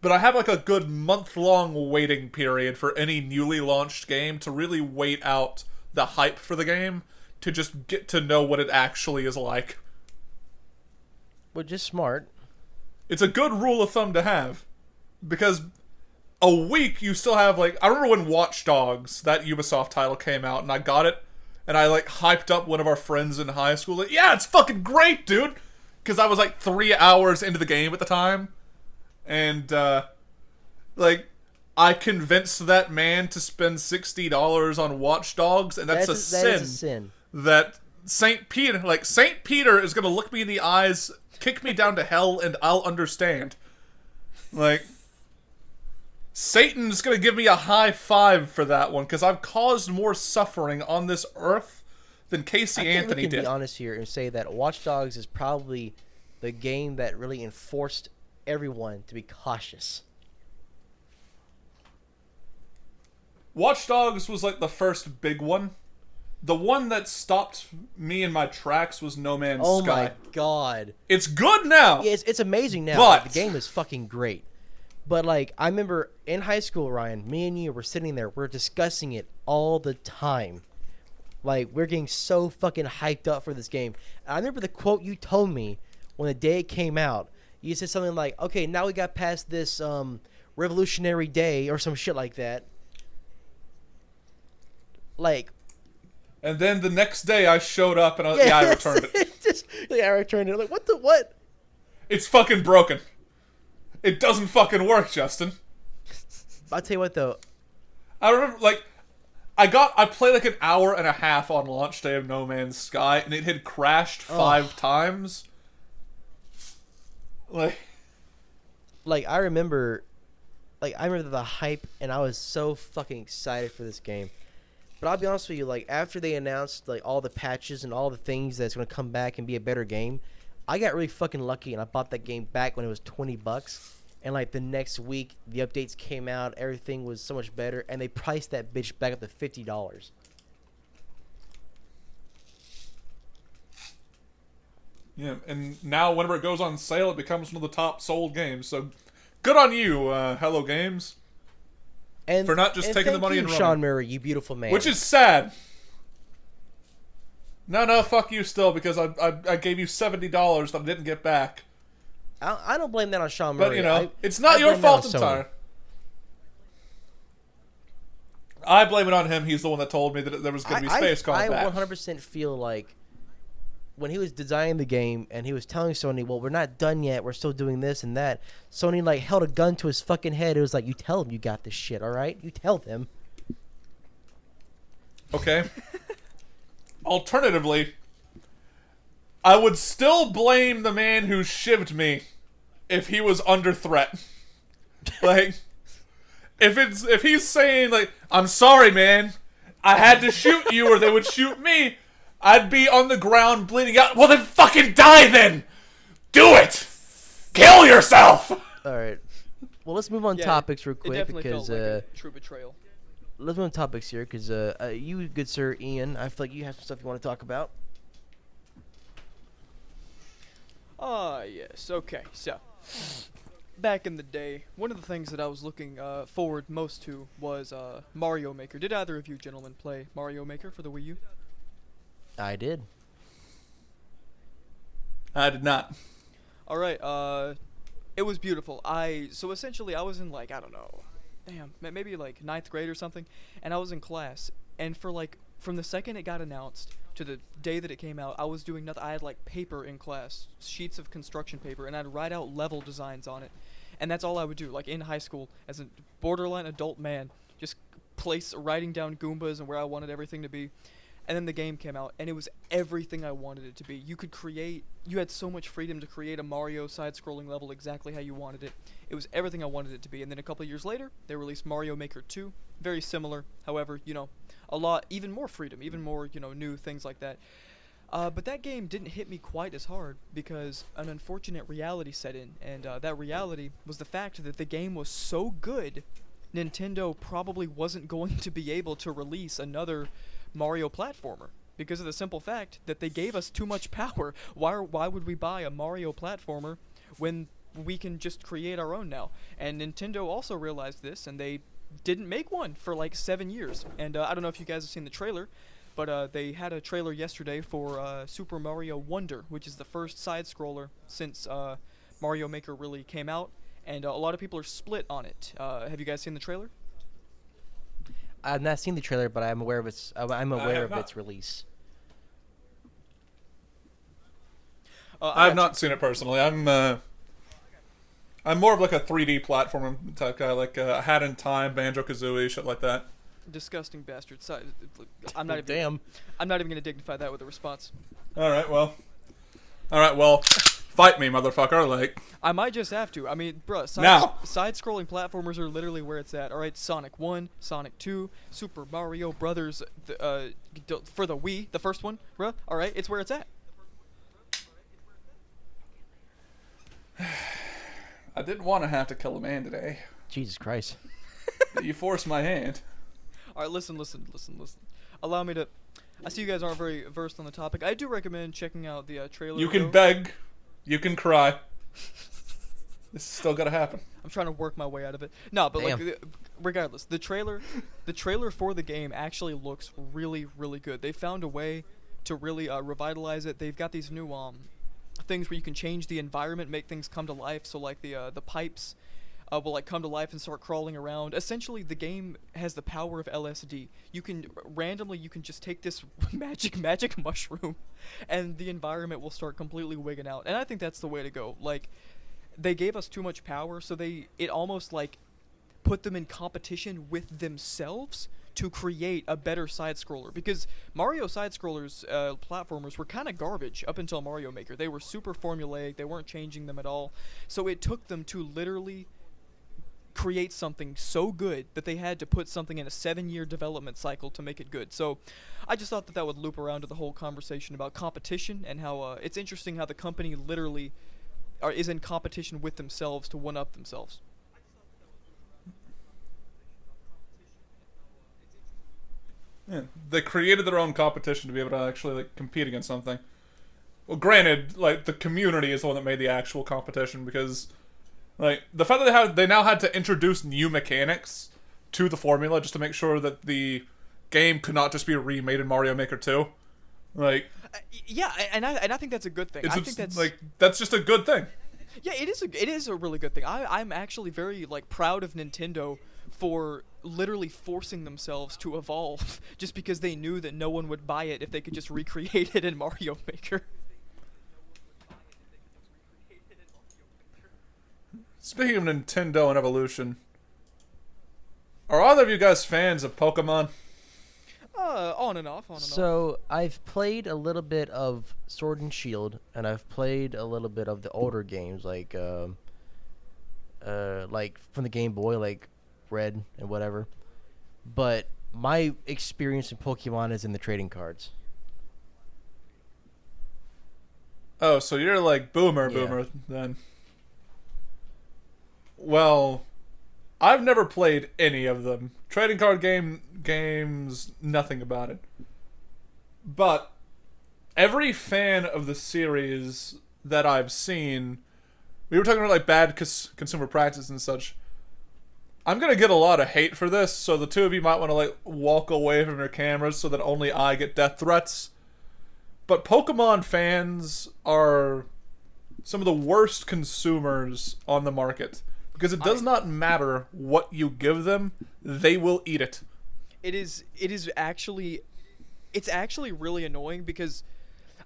But I have, like, a good month-long waiting period for any newly launched game to really wait out the hype for the game, to just get to know what it actually is like. Which is smart. It's a good rule of thumb to have. Because a week you still have, like... I remember when Watch Dogs, that Ubisoft title, came out, and I got it, and I, like, hyped up one of our friends in high school. Like, yeah, it's fucking great, dude! Because I was, like, 3 hours into the game at the time. And, like... I convinced that man to spend $60 on Watch Dogs, and that's a sin. That is a sin. That St. Peter is gonna look me in the eyes, kick me down to hell, and I'll understand. Like, Satan's gonna give me a high five for that one, because I've caused more suffering on this earth than Casey Anthony we can did. be honest here and say that Watch Dogs is probably the game that really enforced everyone to be cautious. Watch Dogs was, like, the first big one. The one that stopped me in my tracks was No Man's Sky. Oh my god. It's good now! Yeah, it's amazing now. But the game is fucking great. But, like, I remember in high school, Ryan, me and you were sitting there, we're discussing it all the time. Like, we're getting so fucking hyped up for this game. And I remember the quote you told me when the day it came out. You said something like, okay, now we got past this revolutionary day or some shit like that. Like, and then the next day I showed up and I returned it. I returned it. Like, what? It's fucking broken. It doesn't fucking work, Justin. I'll tell you what, though. I remember, like, I played like an hour and a half on launch day of No Man's Sky, and it had crashed 5 times. Like, I remember the hype, and I was so fucking excited for this game. But I'll be honest with you, like, after they announced, like, all the patches and all the things that's going to come back and be a better game, I got really fucking lucky, and I bought that game back when it was $20. And, like, the next week, the updates came out, everything was so much better, and they priced that bitch back up to $50. yeah, and now whenever it goes on sale, it becomes one of the top sold games. So, good on you, Hello Games. And for not just taking the money and running. Sean Murray, you beautiful man. Which is sad. No, fuck you still, because I gave you $70 that I didn't get back. I don't blame that on Sean Murray. But, you know, it's not your fault entirely. I blame it on him. He's the one that told me that there was going to be space combat. I 100% feel like when he was designing the game and he was telling Sony, well, we're not done yet, we're still doing this and that, Sony, like, held a gun to his fucking head. It was like, you tell him you got this shit, all right? You tell them. Okay. Alternatively, I would still blame the man who shivved me if he was under threat. Like, if he's saying, like, I'm sorry, man, I had to shoot you or they would shoot me, I'd be on the ground bleeding out. Well, then fucking die then! Do it! Kill yourself! Alright. Well, let's move on topics real quick, because felt like a true betrayal. Let's move on topics here, because you, good sir, Ian, I feel like you have some stuff you want to talk about. Yes. Okay, so back in the day, one of the things that I was looking forward most to was Mario Maker. Did either of you gentlemen play Mario Maker for the Wii U? I did. I did not. All right. It was beautiful. So essentially I was in, like, I don't know, maybe like 9th grade or something, and I was in class, and for like from the second it got announced to the day that it came out, I was doing nothing. I had like paper in class, sheets of construction paper, and I'd write out level designs on it, and that's all I would do. Like in high school, as a borderline adult man, just writing down Goombas and where I wanted everything to be. And then the game came out, and it was everything I wanted it to be. You had so much freedom to create a Mario side-scrolling level exactly how you wanted it. It was everything I wanted it to be. And then a couple of years later, they released Mario Maker 2. Very similar, however, even more freedom, even more, new things like that. But that game didn't hit me quite as hard because an unfortunate reality set in, and that reality was the fact that the game was so good, Nintendo probably wasn't going to be able to release another Mario platformer because of the simple fact that they gave us too much power. Why would we buy a Mario platformer when we can just create our own now? And Nintendo also realized this, and they didn't make one for like 7 years. And I don't know if you guys have seen the trailer, but they had a trailer yesterday for Super Mario Wonder, which is the first side-scroller since Mario Maker really came out, and a lot of people are split on it. Have you guys seen the trailer? I've not seen the trailer, but I'm aware of its. I'm aware of not. its release. I have not seen it personally. I'm more of like a 3D platformer type guy, like Hat in Time, Banjo-Kazooie, shit like that. Disgusting bastard. I'm not even. Damn. I'm not even gonna dignify that with a response. All right, well, fight me, motherfucker! Like, I might just have to. I mean, bruh, Now. side-scrolling platformers are literally where it's at. All right, Sonic 1, Sonic 2, Super Mario Brothers, for the Wii, the first one, bruh. All right, it's where it's at. I didn't want to have to kill a man today. Jesus Christ. You forced my hand. All right, listen. Allow me to. I see you guys aren't very versed on the topic. I do recommend checking out the trailer. You can though. beg, you can cry. This is still gotta happen. I'm trying to work my way out of it. No, but Damn. regardless, the trailer for the game actually looks really, really good. They found a way to really revitalize it. They've got these new things where you can change the environment, make things come to life. So like the pipes will like come to life and start crawling around. Essentially, the game has the power of LSD. You can just take this magic mushroom, and the environment will start completely wigging out. And I think that's the way to go. Like, they gave us too much power, so it almost like put them in competition with themselves to create a better side-scroller. Because Mario side-scrollers, platformers, were kind of garbage up until Mario Maker. They were super formulaic. They weren't changing them at all. So it took them to literally create something so good that they had to put something in a 7-year development cycle to make it good. So I just thought that would loop around to the whole conversation about competition and how it's interesting how the company literally is in competition with themselves to one-up themselves. Yeah, they created their own competition to be able to actually like compete against something. Well, granted, like the community is the one that made the actual competition because, like, the fact that they now had to introduce new mechanics to the formula just to make sure that the game could not just be remade in Mario Maker 2. Like, yeah, and I think that's a good thing. I think that's just a good thing. Yeah, it is a really good thing. I'm actually very like proud of Nintendo for literally forcing themselves to evolve just because they knew that no one would buy it if they could just recreate it in Mario Maker. Speaking of Nintendo and evolution, are either of you guys fans of Pokemon? On and off. So I've played a little bit of Sword and Shield, and I've played a little bit of the older games, like from the Game Boy, like Red and whatever. But my experience in Pokemon is in the trading cards. Oh, so you're like boomer then. Well, I've never played any of them. Trading card games, nothing about it. But every fan of the series that I've seen, we were talking about like bad consumer practice and such. I'm gonna get a lot of hate for this, so the two of you might want to like walk away from your cameras so that only I get death threats. But Pokemon fans are some of the worst consumers on the market. Because it does not matter what you give them, they will eat it. It's actually really annoying because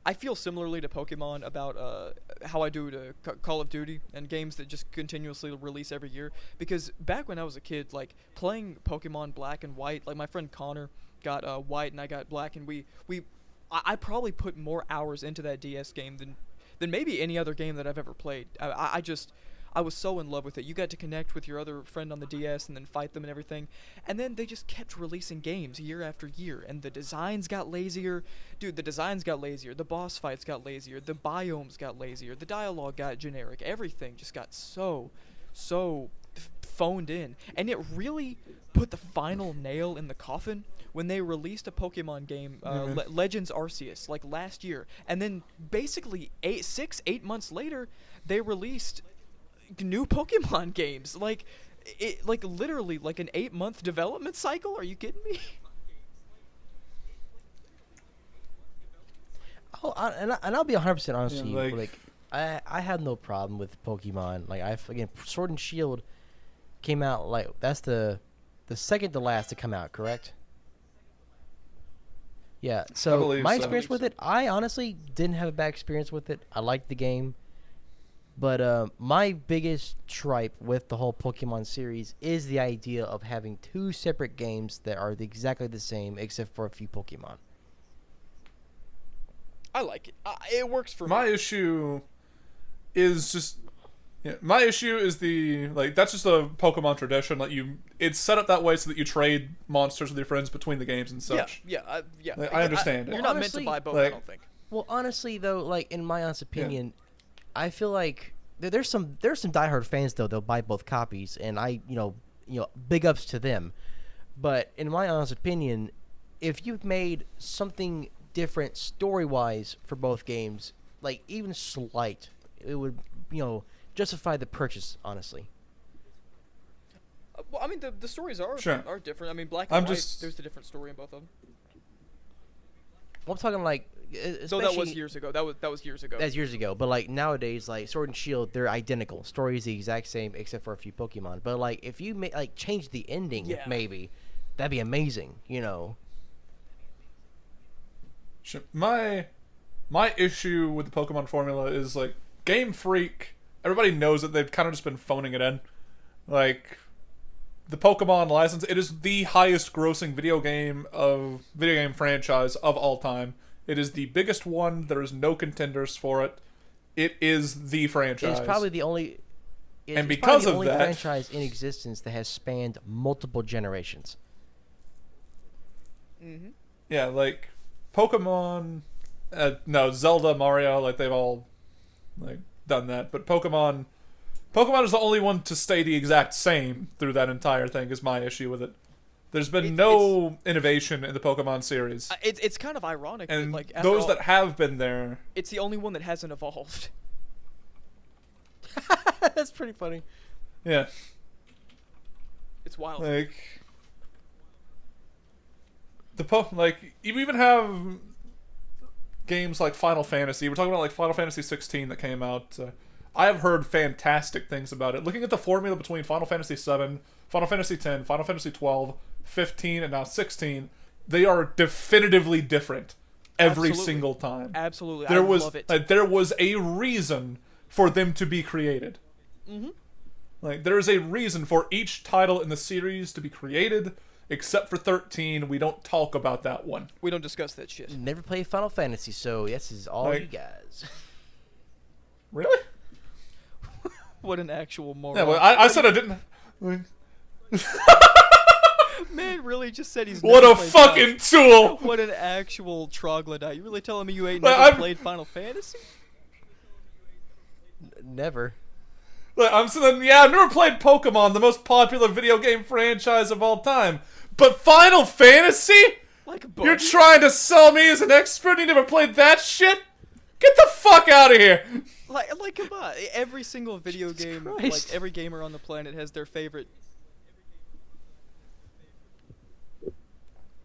I feel similarly to Pokemon about how I do to Call of Duty and games that just continuously release every year. Because back when I was a kid, like playing Pokemon Black and White, like my friend Connor, got white and I got black, and I probably put more hours into that DS game than maybe any other game that I've ever played. I was so in love with it. You got to connect with your other friend on the DS and then fight them and everything. And then they just kept releasing games year after year, and the designs got lazier. Dude, the designs got lazier. The boss fights got lazier. The biomes got lazier. The dialogue got generic. Everything just got so phoned in. And it really put the final nail in the coffin when they released a Pokemon game, Legends Arceus, like last year. And then basically 8 months later, they released new Pokemon games. Like literally like an 8-month development cycle. Are you kidding me? Oh, and I'll be 100% honest with you. like- Like, I have no problem with Pokemon. Like, again, Sword and Shield came out, like, that's the second to last to come out, correct? Yeah. So believe my so. experience with it, I honestly didn't have a bad experience with it. I liked the game. But my biggest tripe with the whole Pokemon series is the idea of having two separate games that are exactly the same except for a few Pokemon. I like it. It works for My me. issue is just my issue is that's just a Pokemon tradition. Like it's set up that way so that you trade monsters with your friends between the games and such. Yeah. Like, I understand it. You're Well, not honestly, meant to buy both, I like- don't think. Well, honestly, though, like in my honest opinion, I feel like there's some diehard fans though they'll buy both copies, and I big ups to them. But in my honest opinion, if you've made something different story wise for both games, like even slight, it would justify the purchase. Honestly, Well, I mean, the stories are Sure. different. I mean, Black I'm and White, just- there's a different story in both of them. well, I'm talking like So that was especially- years ago. That was years ago. That's years ago, but like nowadays, like Sword and Shield, they're identical. Story is the exact same except for a few Pokemon. But like if you change the ending, Yeah. maybe that'd be amazing. Sure. My issue with the Pokemon formula is like Game Freak. Everybody knows that they've kind of just been phoning it in. Like the Pokemon license, it is the highest grossing video game franchise of all time. It is the biggest one. There is no contenders for it. It is the franchise. It's probably the only. And it's because probably the of only that- franchise in existence that has spanned multiple generations. Mm-hmm. Yeah, like Pokemon, no, Zelda, Mario, like they've all like done that. But Pokemon is the only one to stay the exact same through that entire thing. Is my issue with it. There's been no innovation in the Pokemon series, It's kind of ironic. and that, like after those all, that have been there, it's the only one that hasn't evolved. That's pretty funny. yeah, It's wild. like you even have games like Final Fantasy. We're talking about like Final Fantasy 16 that came out. I have heard fantastic things about it. Looking at the formula between Final Fantasy 7, Final Fantasy 10, Final Fantasy 12, 15, and now 16, they are definitively different every Absolutely. single time. Absolutely, There I was love it. there was a reason for them to be created. Mhm. Like there is a reason for each title in the series to be created, except for 13. We don't talk about that one. We don't discuss that shit. Never played Final Fantasy, so this is all Like- you guys. Really? What an actual moron. Yeah, well, I said I didn't. Man really just said he's What never a played fucking tool! What an actual troglodyte. You really telling me you ain't Like, never I'm- played Final Fantasy? Never. Like, I'm saying, yeah, I've never played Pokemon, the most popular video game franchise of all time. But Final Fantasy? Like a You're bug? trying to sell me as an expert? You never played that shit? Get the fuck out of here! Like, come on. Every single video game, Christ. like every gamer on the planet has their favorite.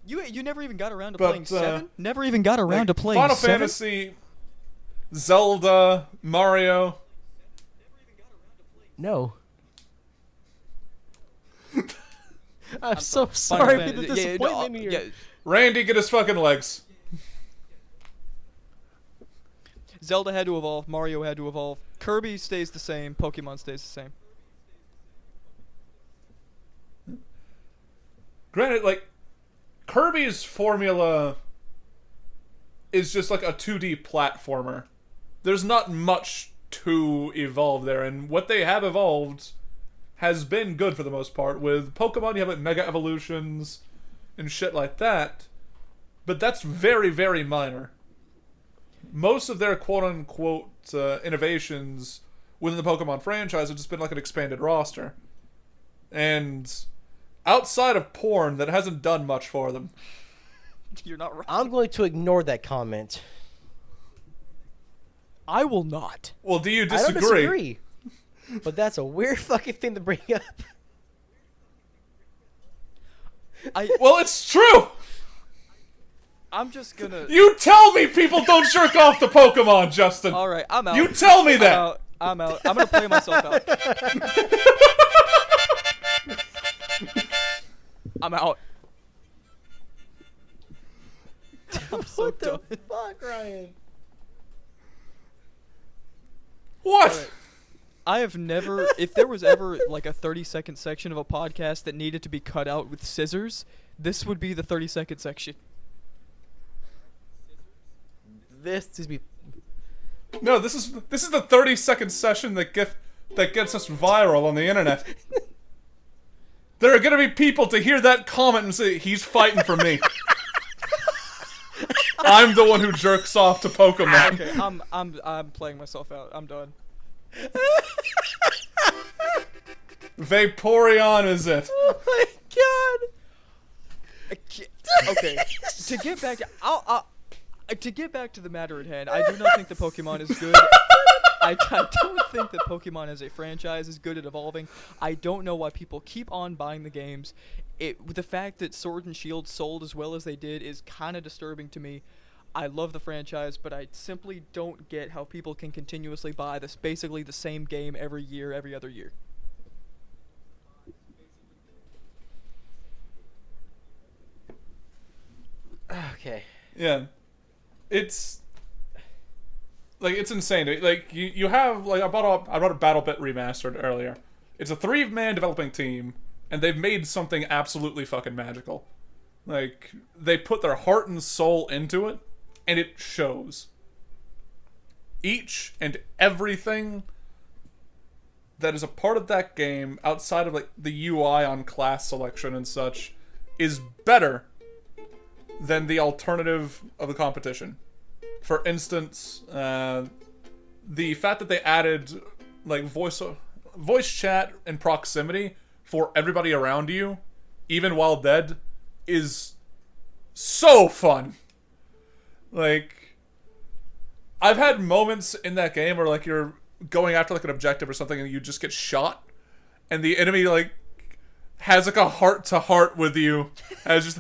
You never even got around to But, playing 7? Never even got around to playing Final 7? Fantasy, Zelda, Mario. No. I'm so Final sorry for Fan- the yeah, disappointment here. yeah, Randy, get his fucking legs. Zelda had to evolve. Mario had to evolve. Kirby stays the same. Pokemon stays the same. Granted, like, Kirby's formula is just like a 2D platformer. There's not much to evolve there, and what they have evolved has been good for the most part. With Pokemon, you have like Mega Evolutions and shit like that, but that's very, very minor. Most of their quote-unquote innovations within the Pokemon franchise have just been like an expanded roster. And outside of porn, that hasn't done much for them. You're not wrong. I'm going to ignore that comment. I will not. Well, do you I don't disagree? disagree. But that's a weird fucking thing to bring up. Well, it's true! I'm just gonna... You tell me people don't jerk off to Pokemon, Justin! Alright, I'm out. You tell me that! I'm out. I'm gonna play myself out. I'm out. I'm so What done. the fuck, Ryan? What? Alright. I have never... If there was ever, like, a 30-second section of a podcast that needed to be cut out with scissors, this would be the 30-second section. This is be. No, this is the 30-second session that gets us viral on the internet. There are gonna be people to hear that comment and say, he's fighting for me. I'm the one who jerks off to Pokemon. Okay, I'm playing myself out. I'm done. Vaporeon is it? Oh my god! Okay, to get back to get back to the matter at hand, I do not think the Pokemon is good. I don't think that Pokemon as a franchise is good at evolving. I don't know why people keep on buying the games. The fact that Sword and Shield sold as well as they did is kind of disturbing to me. I love the franchise, but I simply don't get how people can continuously buy this basically the same game every year, every other year. Okay. Yeah. It's insane. Like you have like I brought a BattleBit remastered earlier. It's a 3-man developing team, and they've made something absolutely fucking magical. Like they put their heart and soul into it, and it shows. Each and everything that is a part of that game, outside of like the UI on class selection and such, is better than the alternative of the competition. For instance, the fact that they added like voice chat and proximity for everybody around you, even while dead, is so fun. Like, I've had moments in that game where like you're going after like an objective or something and you just get shot, and the enemy like has like a heart-to-heart with you, as just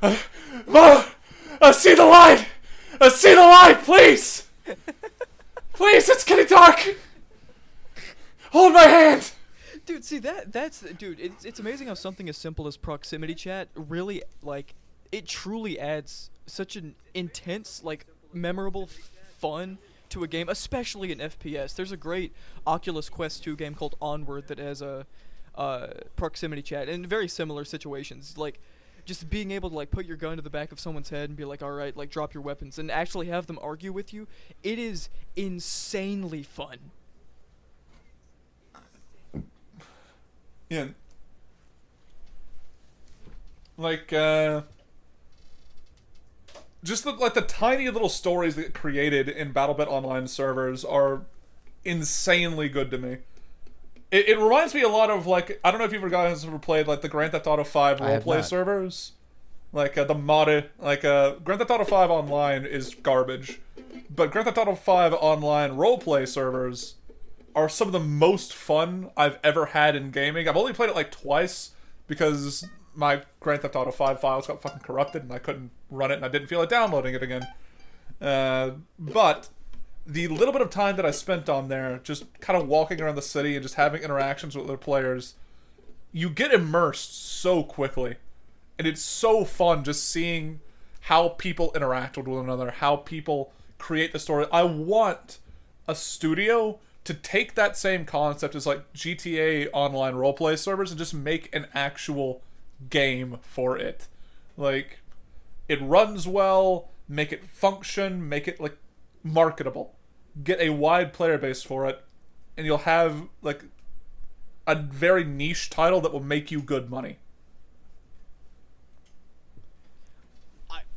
I see the light! I see the light, please! Please, it's getting dark! Hold my hand! Dude, see it's amazing how something as simple as proximity chat really, like, it truly adds such an intense, like, memorable fun to a game, especially in FPS. There's a great Oculus Quest 2 game called Onward that has a proximity chat in very similar situations. Like, just being able to like put your gun to the back of someone's head and be like, all right, like drop your weapons, and actually have them argue with you. It is insanely fun. Yeah. Like, just the tiny little stories that get created in BattleBit Online servers are insanely good to me. It reminds me a lot of, like, I don't know if you guys ever played, like, the Grand Theft Auto 5 roleplay servers. Like, the modded, like, Grand Theft Auto 5 Online is garbage. But Grand Theft Auto 5 Online roleplay servers are some of the most fun I've ever had in gaming. I've only played it, like, twice, because my Grand Theft Auto 5 files got fucking corrupted, and I couldn't run it, and I didn't feel like downloading it again. But the little bit of time that I spent on there, just kind of walking around the city and just having interactions with other players, you get immersed so quickly. And it's so fun just seeing how people interact with one another, how people create the story. I want a studio to take that same concept as like GTA Online roleplay servers and just make an actual game for it. Like, it runs well, make it function, make it, like, marketable. Get a wide player base for it, and you'll have, like, a very niche title that will make you good money.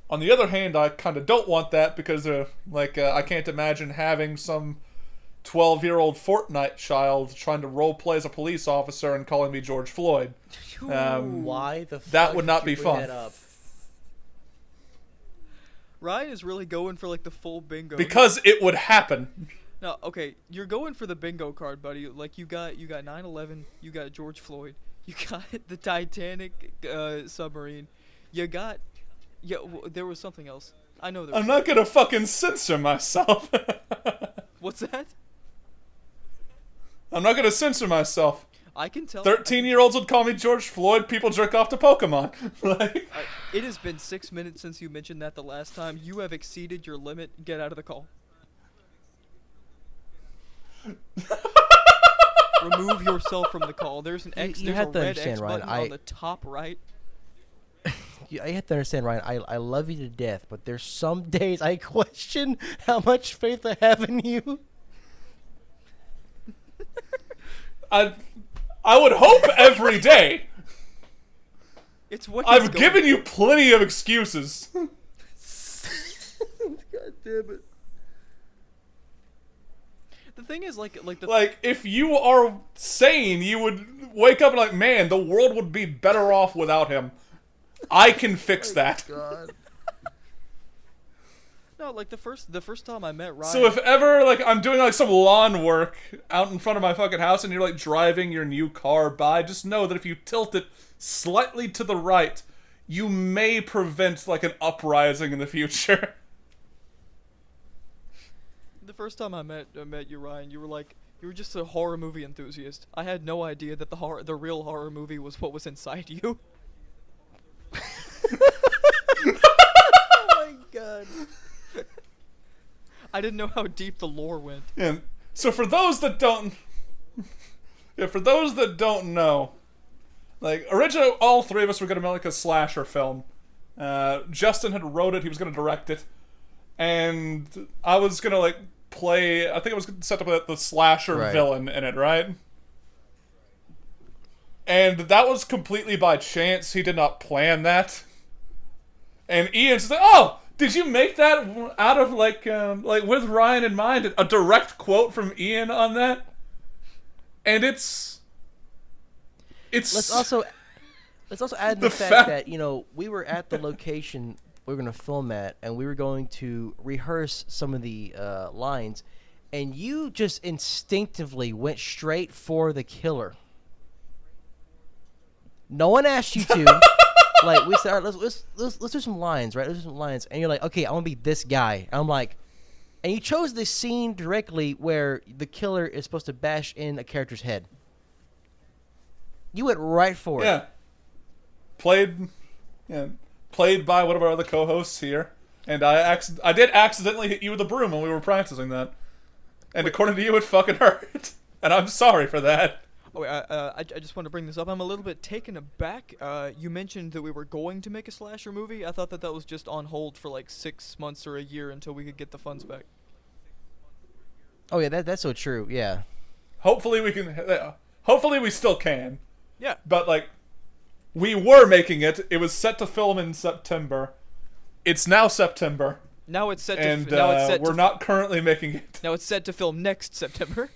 On the other hand, I kind of don't want that because, I can't imagine having some 12-year-old Fortnite child trying to roleplay as a police officer and calling me George Floyd. Why the fuck That would not did you be bring fun. that up? Ryan is really going for like the full bingo. Because it would happen. No, okay, you're going for the bingo card, buddy. Like you got 9/11, you got George Floyd, you got the Titanic submarine, there was something else. I know there was. I'm not gonna fucking censor myself. What's that? I'm not gonna censor myself. I can tell. 13-year-olds would call me George Floyd. People jerk off to Pokemon. Like, It has been 6 minutes since you mentioned that the last time. You have exceeded your limit. Get out of the call. Remove yourself from the call. There's an X. You There's have a to red understand, X Ryan, button on the top right. You have to understand, Ryan. I love you to death, but there's some days I question how much faith I have in you. I would hope every day. It's what I've given you plenty of excuses. God damn it. The thing is, like if you are sane, you would wake up and like, man, the world would be better off without him. I can fix that. God. No, like the first time I met Ryan. So if ever, like, I'm doing, like, some lawn work out in front of my fucking house and you're, like, driving your new car by, just know that if you tilt it slightly to the right, you may prevent, like, an uprising in the future. The first time I met you, Ryan, you were just a horror movie enthusiast. I had no idea that the real horror movie was what was inside you. Oh my god. I didn't know how deep the lore went. Yeah. So for those that don't know, like, originally all three of us were going to make, like, a slasher film. Justin had wrote it, he was going to direct it, and I was going to, like, play, I think I was going to set up the slasher villain in it, right? And that was completely by chance. He did not plan that. And Ian's like, oh, did you make that out of, like with Ryan in mind? A direct quote from Ian on that? And it's... Let's also add the fact that, we were at the location we were going to film at, and we were going to rehearse some of the lines, and you just instinctively went straight for the killer. No one asked you to. Like, we said, all right, let's do some lines, right? Let's do some lines. And you're like, okay, I want to be this guy. And I'm like, and you chose this scene directly where the killer is supposed to bash in a character's head. You went right for it. Played by one of our other co-hosts here. And I did accidentally hit you with a broom when we were practicing that. And according to you, it fucking hurt. And I'm sorry for that. Oh, wait, I just want to bring this up. I'm a little bit taken aback. You mentioned that we were going to make a slasher movie. I thought that was just on hold for like 6 months or a year until we could get the funds back. Oh yeah, that's so true. Yeah. Hopefully we can. Hopefully we still can. Yeah. But like, we were making it. It was set to film in September. It's now September. Now it's set to. And we're not currently making it. Now it's set to film next September.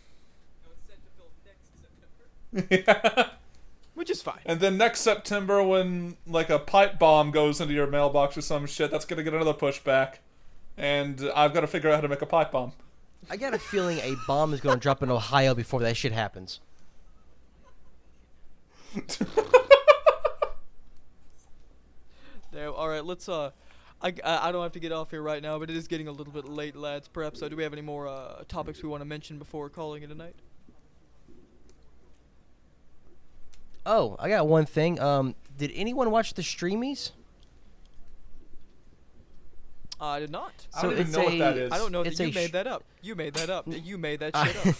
Yeah. Which is fine. And then next September, when like a pipe bomb goes into your mailbox or some shit, that's gonna get another pushback. And I've got to figure out how to make a pipe bomb. I got a feeling a bomb is going to drop in Ohio before that shit happens. There. All right. Let's. I don't have to get off here right now, but it is getting a little bit late, lads. Perhaps. Do we have any more topics we want to mention before calling it a night? Oh, I got one thing. Did anyone watch the streamies? I did not. I don't even know what that is. I don't know It's that you a made that up. You made that up. You made that shit up.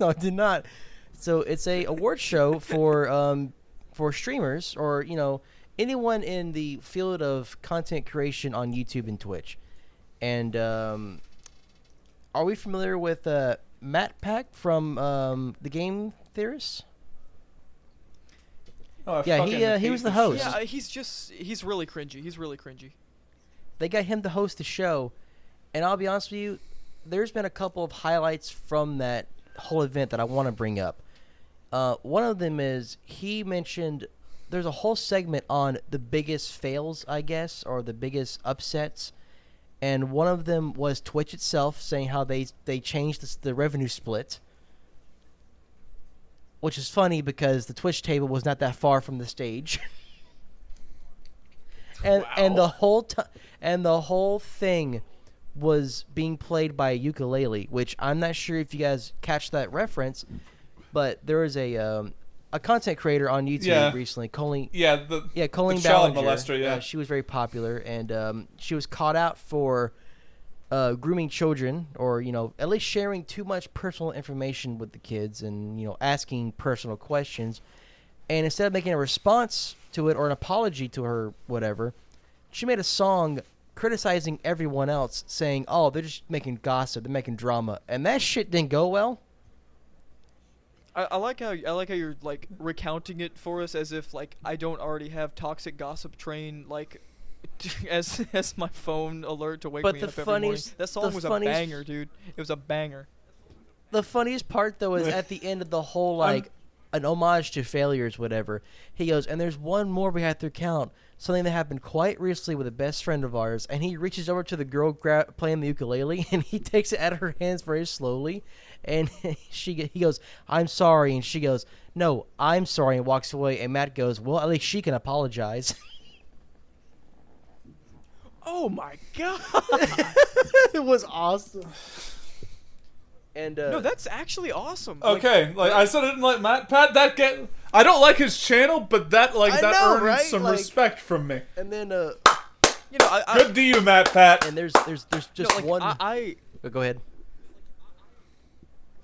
No, I did not. So it's a award show for streamers, or anyone in the field of content creation on YouTube and Twitch. And are we familiar with Matt Pack from the Game Theorists? Oh, Yeah, he was the host. Yeah, he's really cringy. He's really cringy. They got him to host the show, and I'll be honest with you, there's been a couple of highlights from that whole event that I want to bring up. One of them is he mentioned there's a whole segment on the biggest fails, I guess, or the biggest upsets, and one of them was Twitch itself saying how they changed the revenue split, which is funny because the Twitch table was not that far from the stage. And the whole thing was being played by a ukulele, which I'm not sure if you guys catch that reference, but there was a content creator on YouTube recently, Colleen. Colleen child Ballinger. molester. Yeah, she was very popular, and she was caught out for grooming children, or at least sharing too much personal information with the kids, and asking personal questions. And instead of making a response to it or an apology to her, whatever, she made a song criticizing everyone else, saying, "Oh, they're just making gossip, they're making drama," and that shit didn't go well. I like how you're like recounting it for us as if like I don't already have Toxic Gossip Train like as my phone alert to wake me up every morning. That song was a banger, dude. It was a banger. The funniest part though is at the end of the whole an homage to failures, whatever. He goes, and there's one more we have to count. Something that happened quite recently with a best friend of ours, and he reaches over to the girl playing the ukulele, and he takes it out of her hands very slowly, and he goes, "I'm sorry," and she goes, "No, I'm sorry," and walks away, and Matt goes, "Well, at least she can apologize." Oh my god. It was awesome. And no, that's actually awesome. Okay, I said I didn't like Matt Pat. I don't like his channel, but that earned some respect from me. And then good to you, Matt Pat. And there's just one. Go ahead.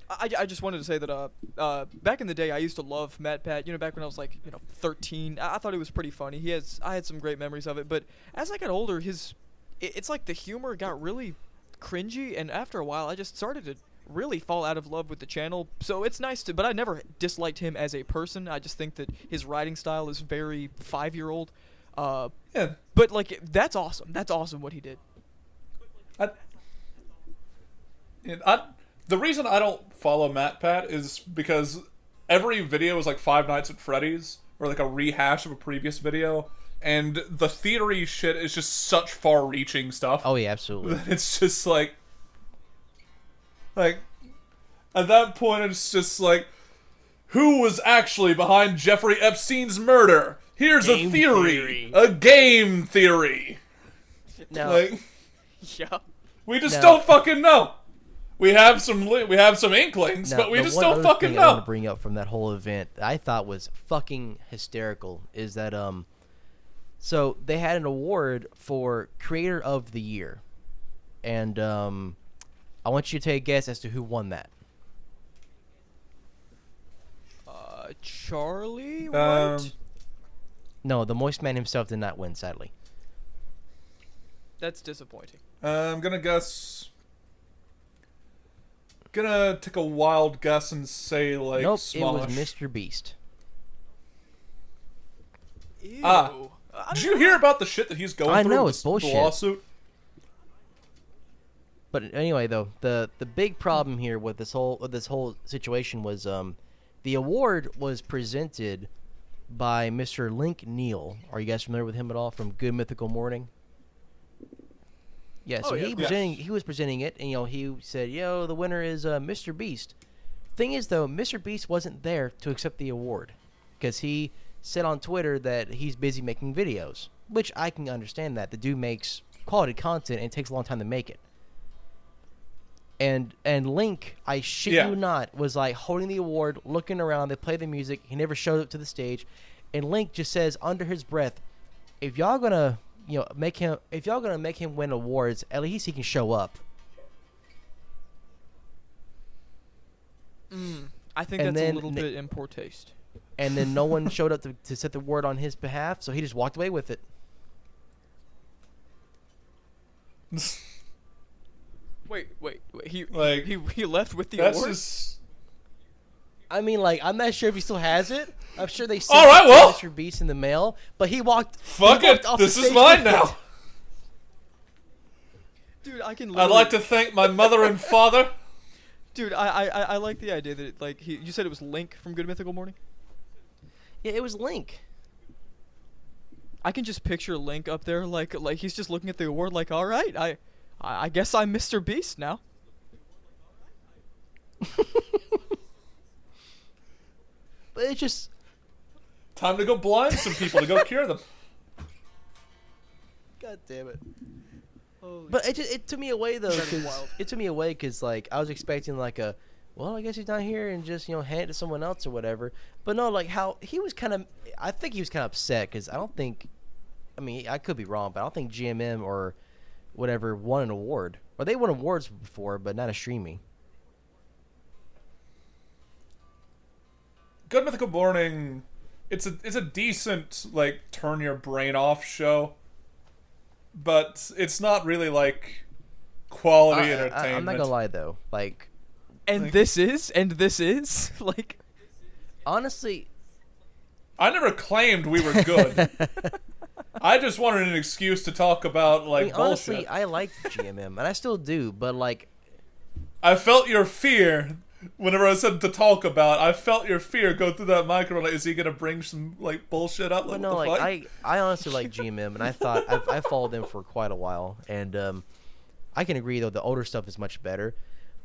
I just wanted to say that back in the day I used to love Matt Pat. Back when I was 13, I thought it was pretty funny. I had some great memories of it. But as I got older, it's like the humor got really cringy, and after a while I just started to really fall out of love with the channel. So it's nice but I never disliked him as a person. I just think that his writing style is very 5-year-old. Yeah. But that's awesome. That's awesome what he did. The reason I don't follow Matt Pat is because every video is like Five Nights at Freddy's or like a rehash of a previous video, and the theory shit is just such far-reaching stuff. Oh yeah, absolutely. It's just like at that point it's just like, who was actually behind Jeffrey Epstein's murder? Here's a theory. A game theory. No. Yeah. We just don't fucking know. We have some inklings, but we just don't fucking know. I want to bring up from that whole event that I thought was fucking hysterical is that so they had an award for Creator of the Year, and I want you to take a guess as to who won that. Charlie, right? No, the Moist Man himself did not win, sadly. That's disappointing. I'm gonna guess. Gonna take a wild guess and say Nope, Smosh. it was Mr. Beast. Ew. Did you hear about the shit that he's going through? I know, with it's bullshit. The lawsuit. But anyway, though, the big problem here with this whole situation was the award was presented by Mr. Link Neal. Are you guys familiar with him at all from Good Mythical Morning? Yeah, so he was presenting it, and he said, the winner is Mr. Beast. Thing is, though, Mr. Beast wasn't there to accept the award because he said on Twitter that he's busy making videos, which I can understand that. The dude makes quality content and it takes a long time to make it. And Link, I shit you not, was holding the award, looking around. They play the music. He never showed up to the stage, and Link just says under his breath, "If y'all gonna make him win awards, at least he can show up." I think that's a little bit in poor taste. and then no one showed up to set the word on his behalf, so he just walked away with it. Wait. He Like, he left with the That's award. just. I mean, like, I'm not sure if he still has it. I'm sure they All right, it to well. Mr. Beast in the mail, but he walked. Fuck he walked it. off the This is stage mine with it. now. Dude, I can. I'd Literally, like to thank my mother and father. Dude, I like the idea that you said it was Link from Good Mythical Morning. Yeah, it was Link. I can just picture Link up there like he's just looking at the award like, all right, I guess I'm Mr. Beast now. But it's just. Time to go blind some people to go cure them. God damn it. Holy But it took me away though. That is 'Cause wild. it took me away because like I was expecting like a, well, I guess he's not here and just hand it to someone else or whatever. But no, like how he was kind of, I think he was kind of upset because I don't think, I mean I could be wrong, but I don't think GMM or whatever won an award. Or they won awards before, but not a streamy. Good Mythical Morning. It's a decent like turn your brain off show, but it's not really like quality entertainment. I'm not gonna lie though, like And Like- this is like. honestly. I never claimed we were good. I just wanted an excuse to talk about like I mean, honestly, bullshit. I liked GMM and I still do, but like I felt your fear whenever I said to talk about. I felt your fear go through that microphone. Like, is he gonna bring some like bullshit up? But Like, no, what the like fuck? I honestly like GMM, and I thought I followed them for quite a while, and I can agree though the older stuff is much better,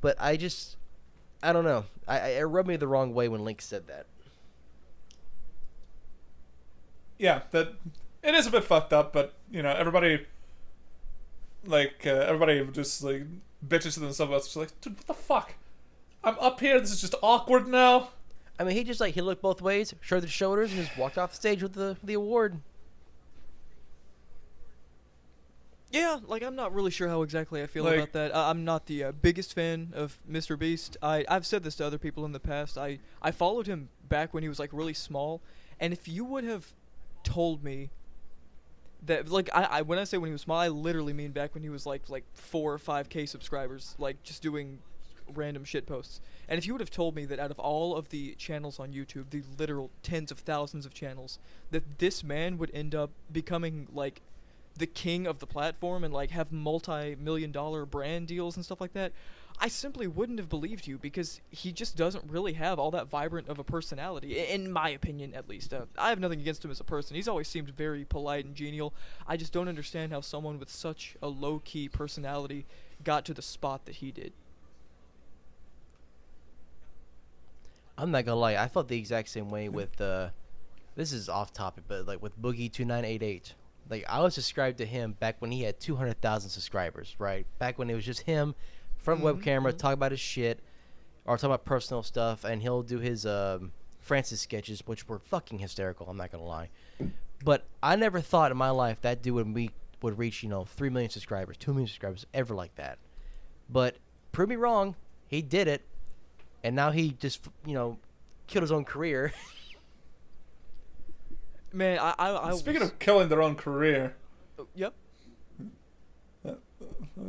but I don't know. It rubbed me the wrong way when Link said that. Yeah, that it is a bit fucked up, but you know, everybody just like bitches to themselves. It's just like, dude, what the fuck? I'm up here. This is just awkward now. I mean, he looked both ways, shrugged his shoulders, and just walked off the stage with the award. Yeah, like I'm not really sure how exactly I feel Like- about that. I'm not the biggest fan of Mr. Beast. I've said this to other people in the past. I followed him back when he was like really small, and if you would have told me that, like, I when I say when he was small, I literally mean back when he was like 4 or 5K subscribers, like just doing random shit posts. And if you would have told me that out of all of the channels on YouTube, the literal tens of thousands of channels, that this man would end up becoming like the king of the platform and like have multi-million-dollar brand deals and stuff like that, I simply wouldn't have believed you, because he just doesn't really have all that vibrant of a personality, in my opinion at least. I have nothing against him as a person. He's always seemed very polite and genial. I just don't understand how someone with such a low-key personality got to the spot that he did. I'm not gonna lie, I felt the exact same way with this is off topic, but like with Boogie2988. Like I was subscribed to him back when he had 200,000 subscribers, right? Back when it was just him, front web camera, talk about his shit, or talk about personal stuff, and he'll do his Francis sketches, which were fucking hysterical. I'm not gonna lie, but I never thought in my life that dude would reach 3 million subscribers, 2 million subscribers, ever like that. But prove me wrong, he did it, and now he just killed his own career. Man, I Speaking was, of killing their own career, yep.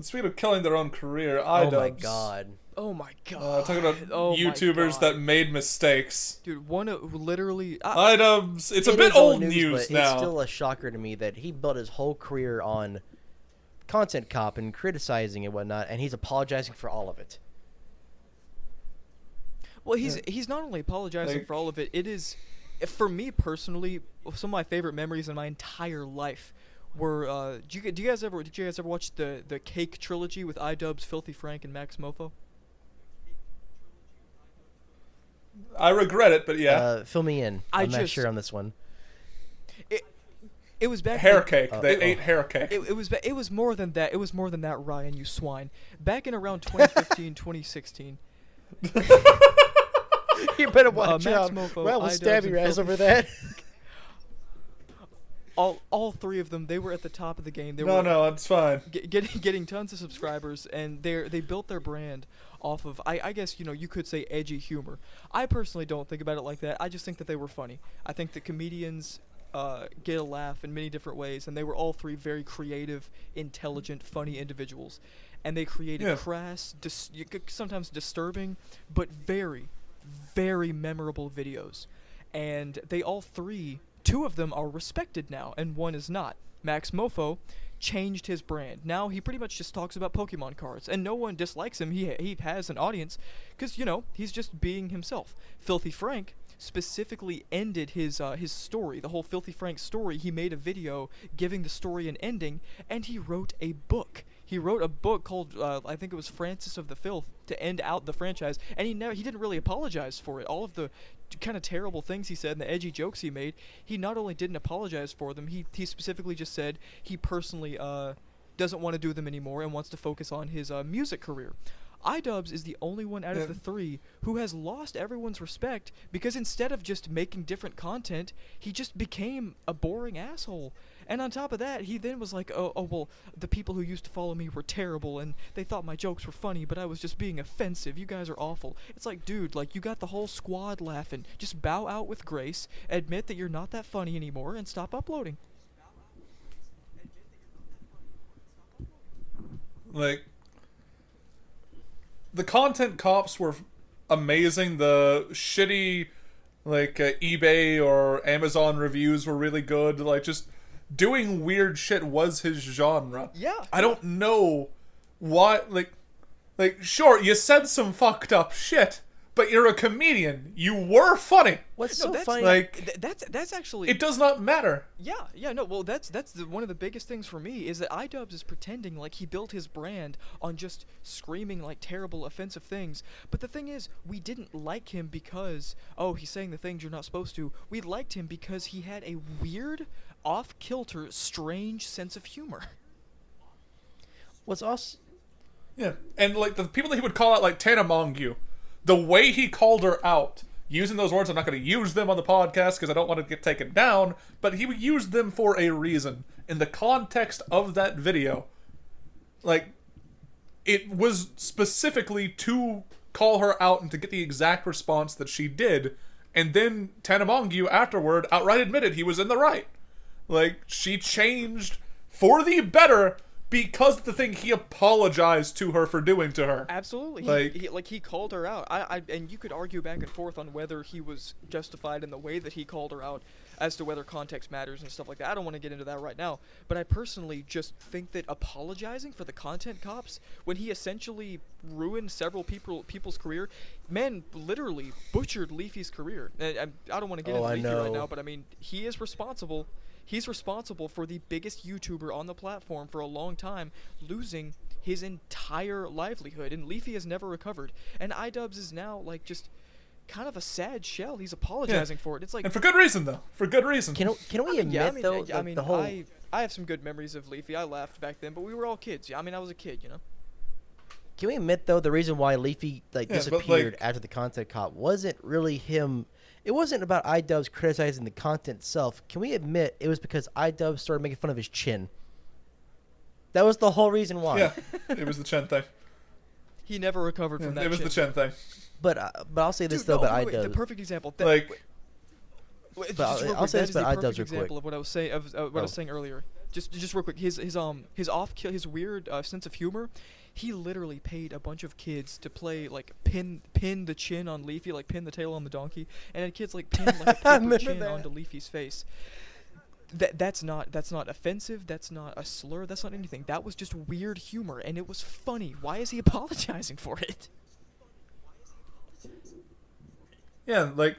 speaking of killing their own career, Oh iDubbbz. my god. Oh my god. Talking about Oh my YouTubers God. that made mistakes. Dude, one of literally. iDubbbz. It's a It bit is old old news but now. It's still a shocker to me that he built his whole career on content cop and criticizing and whatnot, and he's apologizing for all of it. Well, he's not only apologizing Like- for all of it. It is, for me personally, some of my favorite memories in my entire life were. Did you guys ever watch the Cake trilogy with iDubbbz, Filthy Frank, and Max Mofo? I regret it, but yeah. Fill me in. I I'm not just- sure on this one. It was back. Hair in- cake. They ate hair cake. It was more than that. It was more than that, Ryan, you swine. Back in around 2015, 2016. You better watch Max out. Mofo, Well, we'll iDubbbz, stab and your ass Filthy over that. all three of them, they were at the top of the game. They No, were no, it's fine. getting tons of subscribers, and they built their brand off of, I guess, you could say edgy humor. I personally don't think about it like that. I just think that they were funny. I think that comedians get a laugh in many different ways, and they were all three very creative, intelligent, funny individuals. And they created crass, sometimes disturbing, but very, very memorable videos. And they all three, two of them are respected now, and one is not. Max Mofo changed his brand. Now he pretty much just talks about Pokemon cards, and no one dislikes him. He has an audience, because, he's just being himself. Filthy Frank specifically ended his story, the whole Filthy Frank story. He made a video giving the story an ending, and he wrote a book. He wrote a book called, I think it was Francis of the Filth, to end out the franchise, and he didn't really apologize for it. All of the kind of terrible things he said and the edgy jokes he made, he not only didn't apologize for them, he specifically just said he personally doesn't want to do them anymore and wants to focus on his music career. iDubbbz is the only one out of the three who has lost everyone's respect, because instead of just making different content, he just became a boring asshole. And on top of that, he then was like, oh well, the people who used to follow me were terrible, and they thought my jokes were funny, but I was just being offensive. You guys are awful. It's like, dude, like, you got the whole squad laughing. Just bow out with grace, admit that you're not that funny anymore, and stop uploading. Like, the content cops were amazing. The shitty, like, eBay or Amazon reviews were really good. Like, just doing weird shit was his genre. Yeah. I don't know why, like, sure, you said some fucked up shit, but you're a comedian. You were funny. What's No, so funny? Like, that's actually... it does not matter. Yeah, no, well, that's one of the biggest things for me, is that iDubbbz is pretending like he built his brand on just screaming, like, terrible, offensive things. But the thing is, we didn't like him because, he's saying the things you're not supposed to. We liked him because he had a weird, off-kilter, strange sense of humor. What's also... Yeah, and, like, the people that he would call out, like, Tana Mongeau, the way he called her out, using those words, I'm not going to use them on the podcast because I don't want to get taken down, but he would use them for a reason. In the context of that video, like, it was specifically to call her out and to get the exact response that she did, and then Tana Mongeau afterward outright admitted he was in the right. Like, she changed for the better because of the thing he apologized to her for doing to her. Absolutely. He called her out. And you could argue back and forth on whether he was justified in the way that he called her out, as to whether context matters and stuff like that. I don't want to get into that right now. But I personally just think that apologizing for the content cops, when he essentially ruined several people's career, man, literally butchered Leafy's career. And I don't want to get into Leafy right now, but I mean, he is responsible. He's responsible for the biggest YouTuber on the platform for a long time losing his entire livelihood, and Leafy has never recovered. And iDubbbz is now, like, just kind of a sad shell. He's apologizing for it. It's like, and for good reason, though. For good reason. Can we admit, though, the whole... I have some good memories of Leafy. I laughed back then, but we were all kids. I mean, I was a kid, you know? Can we admit, though, the reason why Leafy, disappeared after the content cop wasn't really him... It wasn't about iDubbbz criticizing the content itself. Can we admit it was because iDubbbz started making fun of his chin? That was the whole reason why. Yeah, it was the chin thing. He never recovered from that. It was the chin thing. But I'll say this, though, about iDubbbz. The perfect example. I'll say this about iDubbbz real quick. Example of what I was saying. I was saying earlier. Just real quick. His weird sense of humor. He literally paid a bunch of kids to play, like, pin the chin on Leafy, like pin the tail on the donkey, and had kids like pin like a paper chin onto Leafy's face. That's not offensive. That's not a slur. That's not anything. That was just weird humor, and it was funny. Why is he apologizing for it? Yeah, like,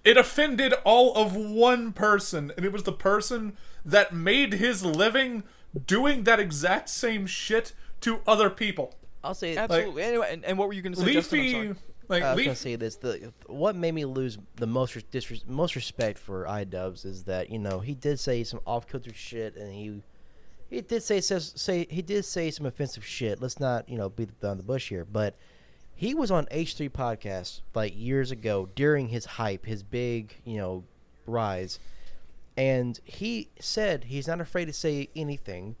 it offended all of one person, and it was the person that made his living doing that exact same shit to other people. I'll say absolutely. Anyway, and what were you going to say, Leafy, Justin? I'm sorry. I was going to say this. What made me lose the most respect for iDubbbz is that, he did say some off-kilter shit, and he did say some offensive shit. Let's not beat around the bush here, but he was on H3 podcast like years ago during his hype, his big rise, And he said he's not afraid to say anything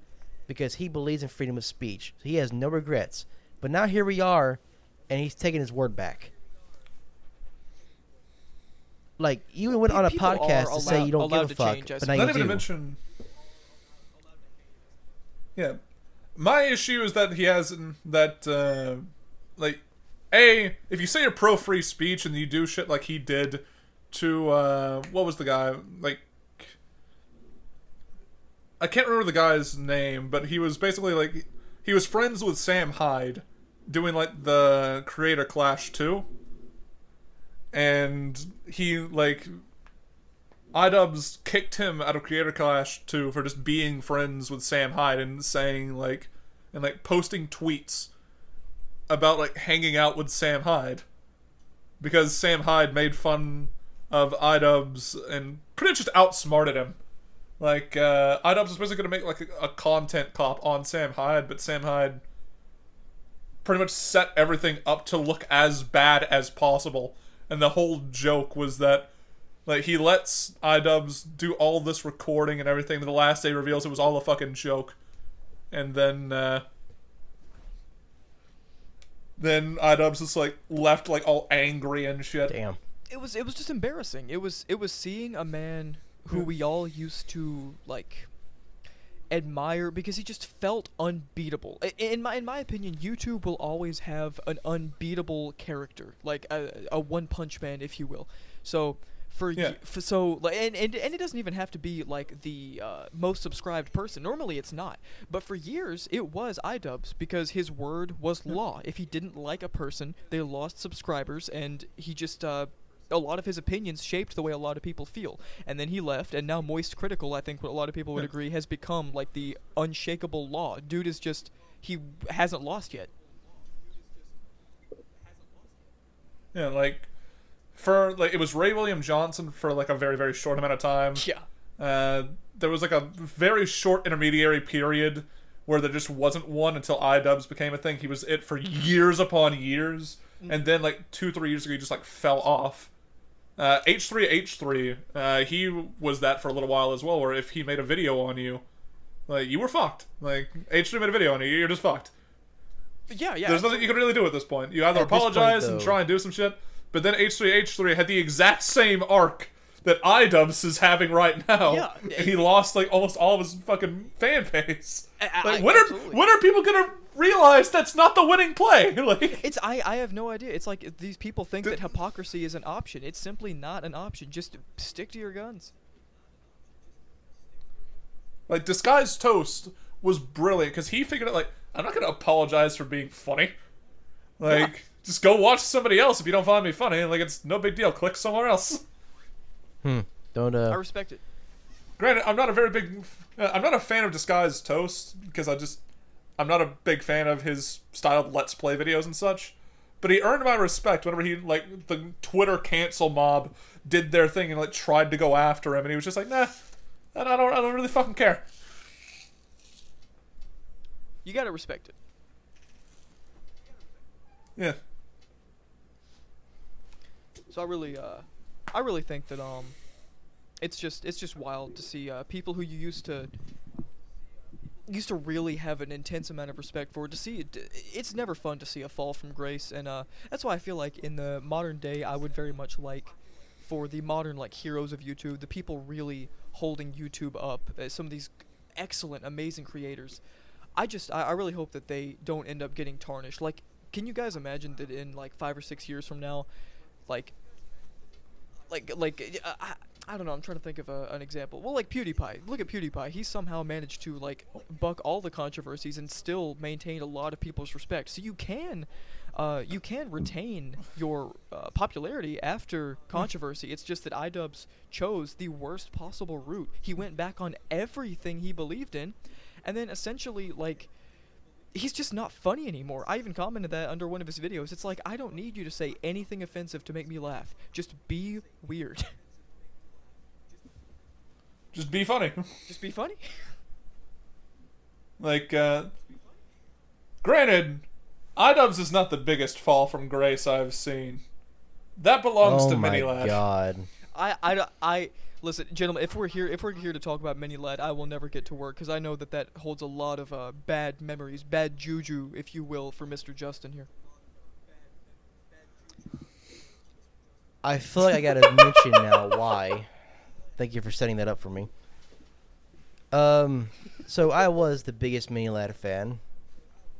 because he believes in freedom of speech. He has no regrets. But now here we are, and he's taking his word back. Like, you went on a People podcast are to say you don't give allowed a to fuck, change, I but now Not you even to do. mention. Yeah, my issue is that he has that like, if you say you're pro free speech and you do shit like he did to what was the guy, like, I can't remember the guy's name, but he was basically like, he was friends with Sam Hyde doing like the Creator Clash 2, and he like, iDubbbz kicked him out of Creator Clash 2 for just being friends with Sam Hyde and saying like, and like posting tweets about like hanging out with Sam Hyde because Sam Hyde made fun of iDubbbz and pretty much just outsmarted him. Like, iDubbbz was basically going to make like a content cop on Sam Hyde, but Sam Hyde pretty much set everything up to look as bad as possible. And the whole joke was that like, he lets iDubbbz do all this recording and everything, and the last day reveals it was all a fucking joke. And then iDubbbz just like left like all angry and shit. Damn. It was just embarrassing. It was seeing a man who we all used to like admire because he just felt unbeatable. In my opinion, YouTube will always have an unbeatable character, like a one punch man, if you will. So and it doesn't even have to be like the most subscribed person. Normally it's not, but for years it was iDubbbz because his word was law. If he didn't like a person, they lost subscribers, and he just a lot of his opinions shaped the way a lot of people feel. And then he left, and now Moist Critical, I think what a lot of people would agree, has become like the unshakable law. Dude is just, he hasn't lost yet. Yeah, like, for like, it was Ray William Johnson for like a very, very short amount of time. Yeah. There was like a very short intermediary period where there just wasn't one until iDubbbz became a thing. He was it for years upon years, and then like 2-3 years ago he just like fell off. H3H3, he was that for a little while as well, where if he made a video on you, like, you were fucked. Like, H3 made a video on you, you're just fucked. Yeah. There's nothing you can really do at this point. You either apologize and try and do some shit, but then H3H3 had the exact same arc that iDubbbz is having right now. Yeah. And he lost like almost all of his fucking fan base. Like, when absolutely. are people gonna realize that's not the winning play? Like, It's I have no idea. It's like these people think that hypocrisy is an option. It's simply not an option. Just stick to your guns. like, Disguised Toast was brilliant because he figured out, like, I'm not gonna apologize for being funny. Like, just go watch somebody else if you don't find me funny. Like, it's no big deal. Click somewhere else. Don't I respect it. Granted, I'm not a fan of Disguised Toast because I'm not a big fan of his style of Let's Play videos and such. But he earned my respect whenever he, like, the Twitter cancel mob did their thing and, like, tried to go after him, and he was just like, nah, I don't really fucking care. You gotta respect it. Yeah. So I really think that it's just wild to see people who you used to really have an intense amount of respect for, to see it. It's never fun to see a fall from grace, and that's why I feel like in the modern day I would very much like for the modern like heroes of YouTube, the people really holding YouTube up, some of these excellent, amazing creators. I really hope that they don't end up getting tarnished. Like, can you guys imagine that in like 5 or 6 years from now, like I don't know, I'm trying to think of an example. Well, like PewDiePie. Look at PewDiePie. He somehow managed to like buck all the controversies and still maintain a lot of people's respect. So you can retain your popularity after controversy. It's just that iDubbbz chose the worst possible route. He went back on everything he believed in, and then essentially like, he's just not funny anymore. I even commented that under one of his videos. It's like, I don't need you to say anything offensive to make me laugh. Just be weird. Just be funny. Just be funny. Like, granted, iDubbbz is not the biggest fall from grace I've seen. That belongs to Mini Oh my Lash. god. I listen, gentlemen. If we're here to talk about Mini Lad, I will never get to work because I know that holds a lot of bad memories, bad juju, if you will, for Mr. Justin here. I feel like I gotta mention now why. Thank you for setting that up for me. So I was the biggest Mini Lad fan,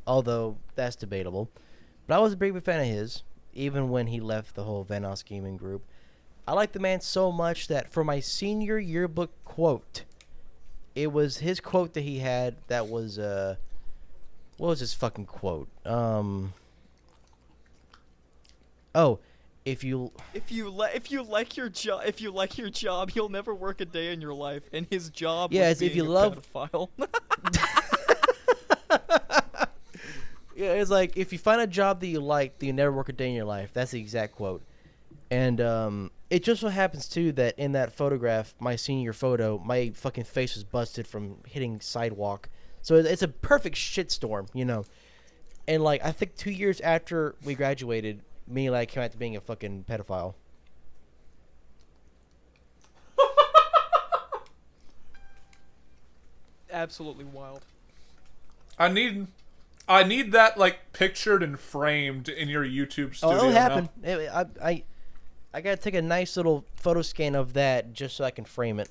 although that's debatable. But I was a big fan of his, even when he left the whole Vanoss Gaming group. I like the man so much that for my senior yearbook quote, it was his quote that he had that was, what was his fucking quote? Oh, if you like your job, you'll never work a day in your life. And his job Yeah, was it's if being you a love- pedophile. Yeah, it's like, if you find a job that you like, then you never work a day in your life. That's the exact quote. And it just so happens, too, that in that photograph, my senior photo, my fucking face was busted from hitting sidewalk. So it's a perfect shitstorm, you know. And, like, I think 2 years after we graduated, me, like, came out to being a fucking pedophile. Absolutely wild. I need that, like, pictured and framed in your YouTube studio. Oh, it'll happen. Now. I gotta take a nice little photo scan of that just so I can frame it.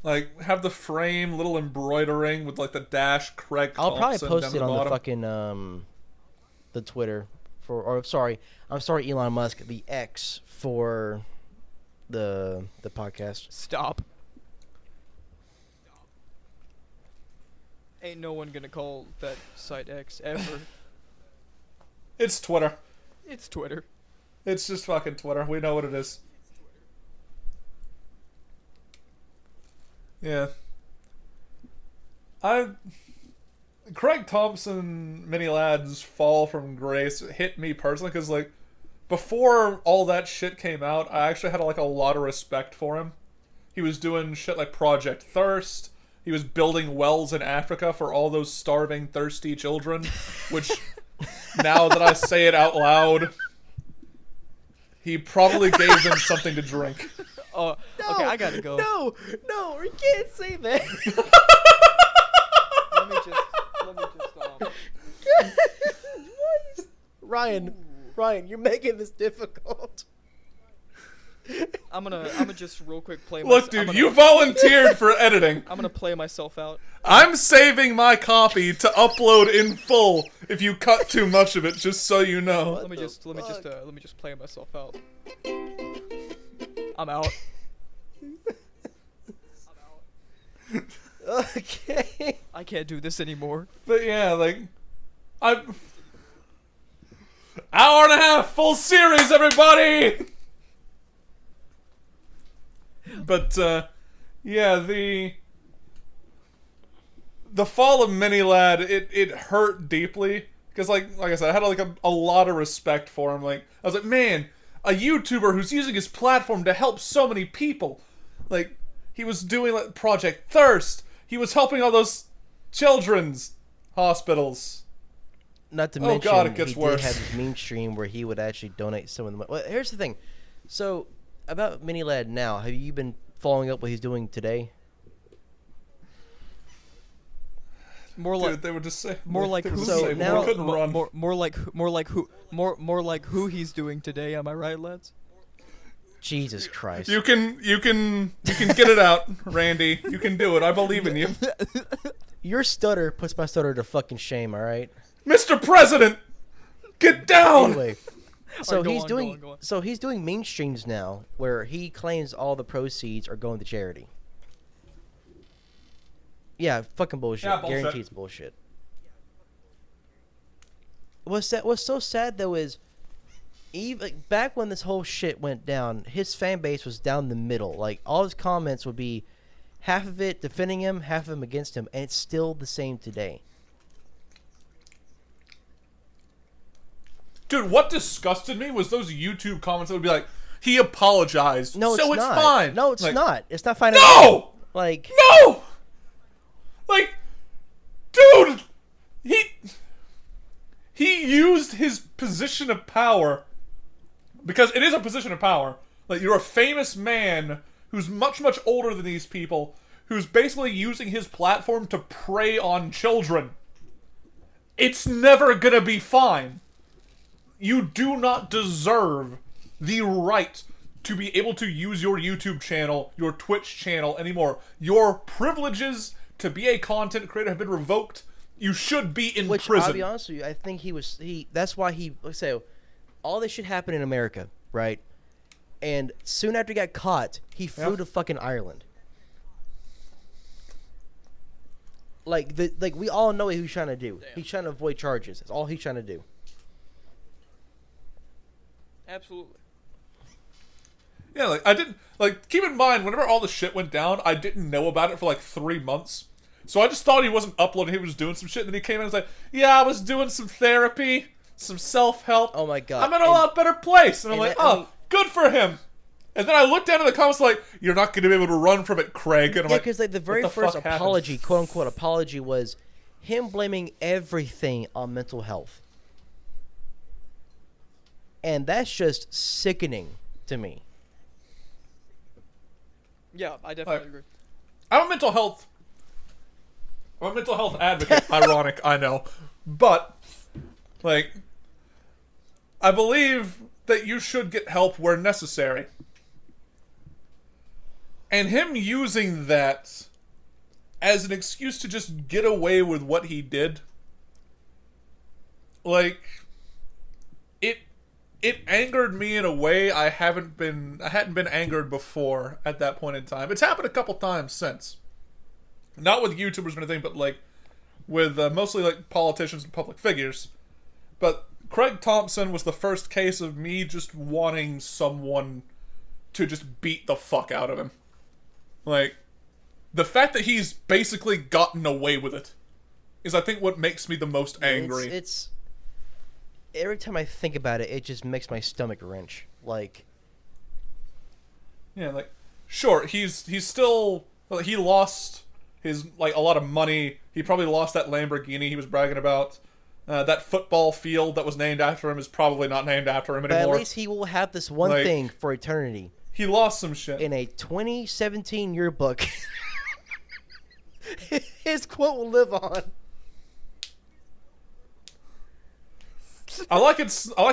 Like, have the frame, little embroidering with, like, the dash Craig I'll probably Thompson post down it the on the bottom. fucking the Twitter I'm sorry Elon Musk, the X for the podcast. Stop. Ain't no one gonna call that site X ever. It's Twitter. It's Twitter. It's just fucking Twitter. We know what it is. Yeah. Craig Thompson, Mini Lad's fall from grace hit me personally because, like, before all that shit came out, I actually had, like, a lot of respect for him. He was doing shit like Project Thirst. He was building wells in Africa for all those starving, thirsty children, which, now that I say it out loud, he probably gave them something to drink. Oh, okay, I gotta go. No, we can't say that. Let me just Ryan, you're making this difficult. I'm gonna just real quick play. Look, dude, you volunteered for editing. I'm gonna play myself out. I'm saving my copy to upload in full if you cut too much of it, just so you know. Let me just play myself out. I'm out. Okay. I can't do this anymore. But yeah, like, hour and a half, full series, everybody! But, yeah, the fall of Mini Lad, it hurt deeply, because, like I said, I had, like, a lot of respect for him. Like, I was like, man, a YouTuber who's using his platform to help so many people. Like, he was doing, like, Project Thirst. He was helping all those children's hospitals. Not to mention, God, it gets he worse. did have his meme stream where he would actually donate some of the money. Well, here's the thing. So, about Mini Lad now, have you been following up what he's doing today? More Dude, like they would just say more like they would who just say, now- we couldn't run. more like who he's doing today. Am I right, lads? Jesus Christ. You can get it out, Randy. You can do it. I believe in you. Your stutter puts my stutter to fucking shame, alright? Mr. President, get down. Anyway, so Alright, he's go doing on. so he's doing meme streams now where he claims all the proceeds are going to charity. Yeah, fucking bullshit. Yeah, bullshit. Guaranteed it's bullshit. What's so sad though is even like, back when this whole shit went down, his fan base was down the middle. Like all his comments would be half of it defending him, half of them against him, and it's still the same today. Dude, what disgusted me was those YouTube comments that would be like, he apologized, No, so it's it's not. fine. No, it's Like, not. It's not fine at all. No! Like No! Like, dude! He used his position of power Because it is a position of power. Like, you're a famous man who's much, much older than these people, who's basically using his platform to prey on children. It's never gonna be fine. You do not deserve the right to be able to use your YouTube channel, your Twitch channel anymore. Your privileges to be a content creator have been revoked. You should be in prison. I'll be honest with you, I think that's why let's say, all this shit happened in America, right? And soon after he got caught, he flew to fucking Ireland. Like we all know what he's trying to do. Damn. He's trying to avoid charges. That's all he's trying to do. Absolutely. Yeah, like, I didn't, like, keep in mind, whenever all the shit went down, I didn't know about it for, like, 3 months. So I just thought he wasn't uploading, he was doing some shit, and then he came in and was like, yeah, I was doing some therapy, some self-help. Oh my god. I'm in a lot better place. And I'm like, good for him. And then I looked down in the comments like, you're not going to be able to run from it, Craig. And I'm like, because like, the very first apology, quote-unquote apology, was him blaming everything on mental health. And that's just sickening to me. Yeah, I definitely agree. I'm a mental health advocate. Ironic, I know. But, like, I believe that you should get help where necessary. And him using that as an excuse to just get away with what he did, like, it angered me in a way I hadn't been angered before at that point in time. It's happened a couple times since. Not with YouTubers or anything, but like with mostly like politicians and public figures. But Craig Thompson was the first case of me just wanting someone to just beat the fuck out of him. Like, the fact that he's basically gotten away with it is, I think, what makes me the most angry. It's every time I think about it, it just makes my stomach wrench. Like, yeah, like, sure, he's still, well, he lost his, like, a lot of money. He probably lost that Lamborghini he was bragging about. That football field that was named after him is probably not named after him anymore. But at least he will have this one thing for eternity. He lost some shit. In a 2017 yearbook, his quote will live on. I like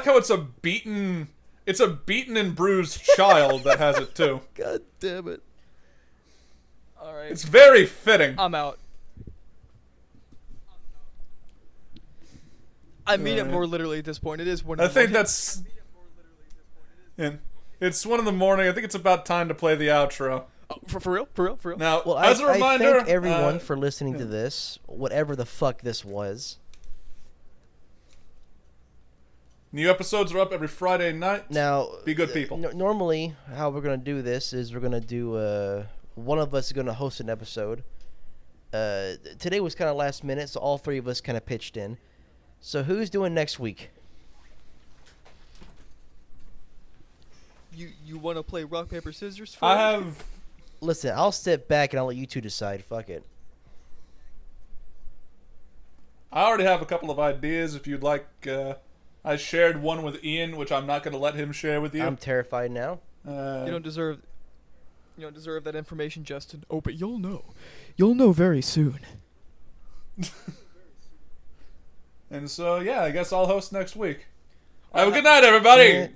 how it's a beaten and bruised child that has it too. God damn it! All right, it's very fitting. I'm out. I mean it more literally at this point. It is one. I think that's. And it's 1 a.m. I think it's about time to play the outro. Oh, for real? Now, well, as a reminder, I thank everyone for listening to this, whatever the fuck this was. New episodes are up every Friday night. Now, be good people. Normally, how we're gonna do this is we're gonna do one of us is gonna host an episode. Today was kind of last minute, so all three of us kind of pitched in. So who's doing next week? You want to play rock paper scissors? For I have. Listen, I'll step back and I'll let you two decide. Fuck it. I already have a couple of ideas. If you'd like, I shared one with Ian, which I'm not going to let him share with you. I'm terrified now. You don't deserve that information, Justin. Oh, but you'll know. You'll know very soon. And so, yeah, I guess I'll host next week. Have a good night, everybody!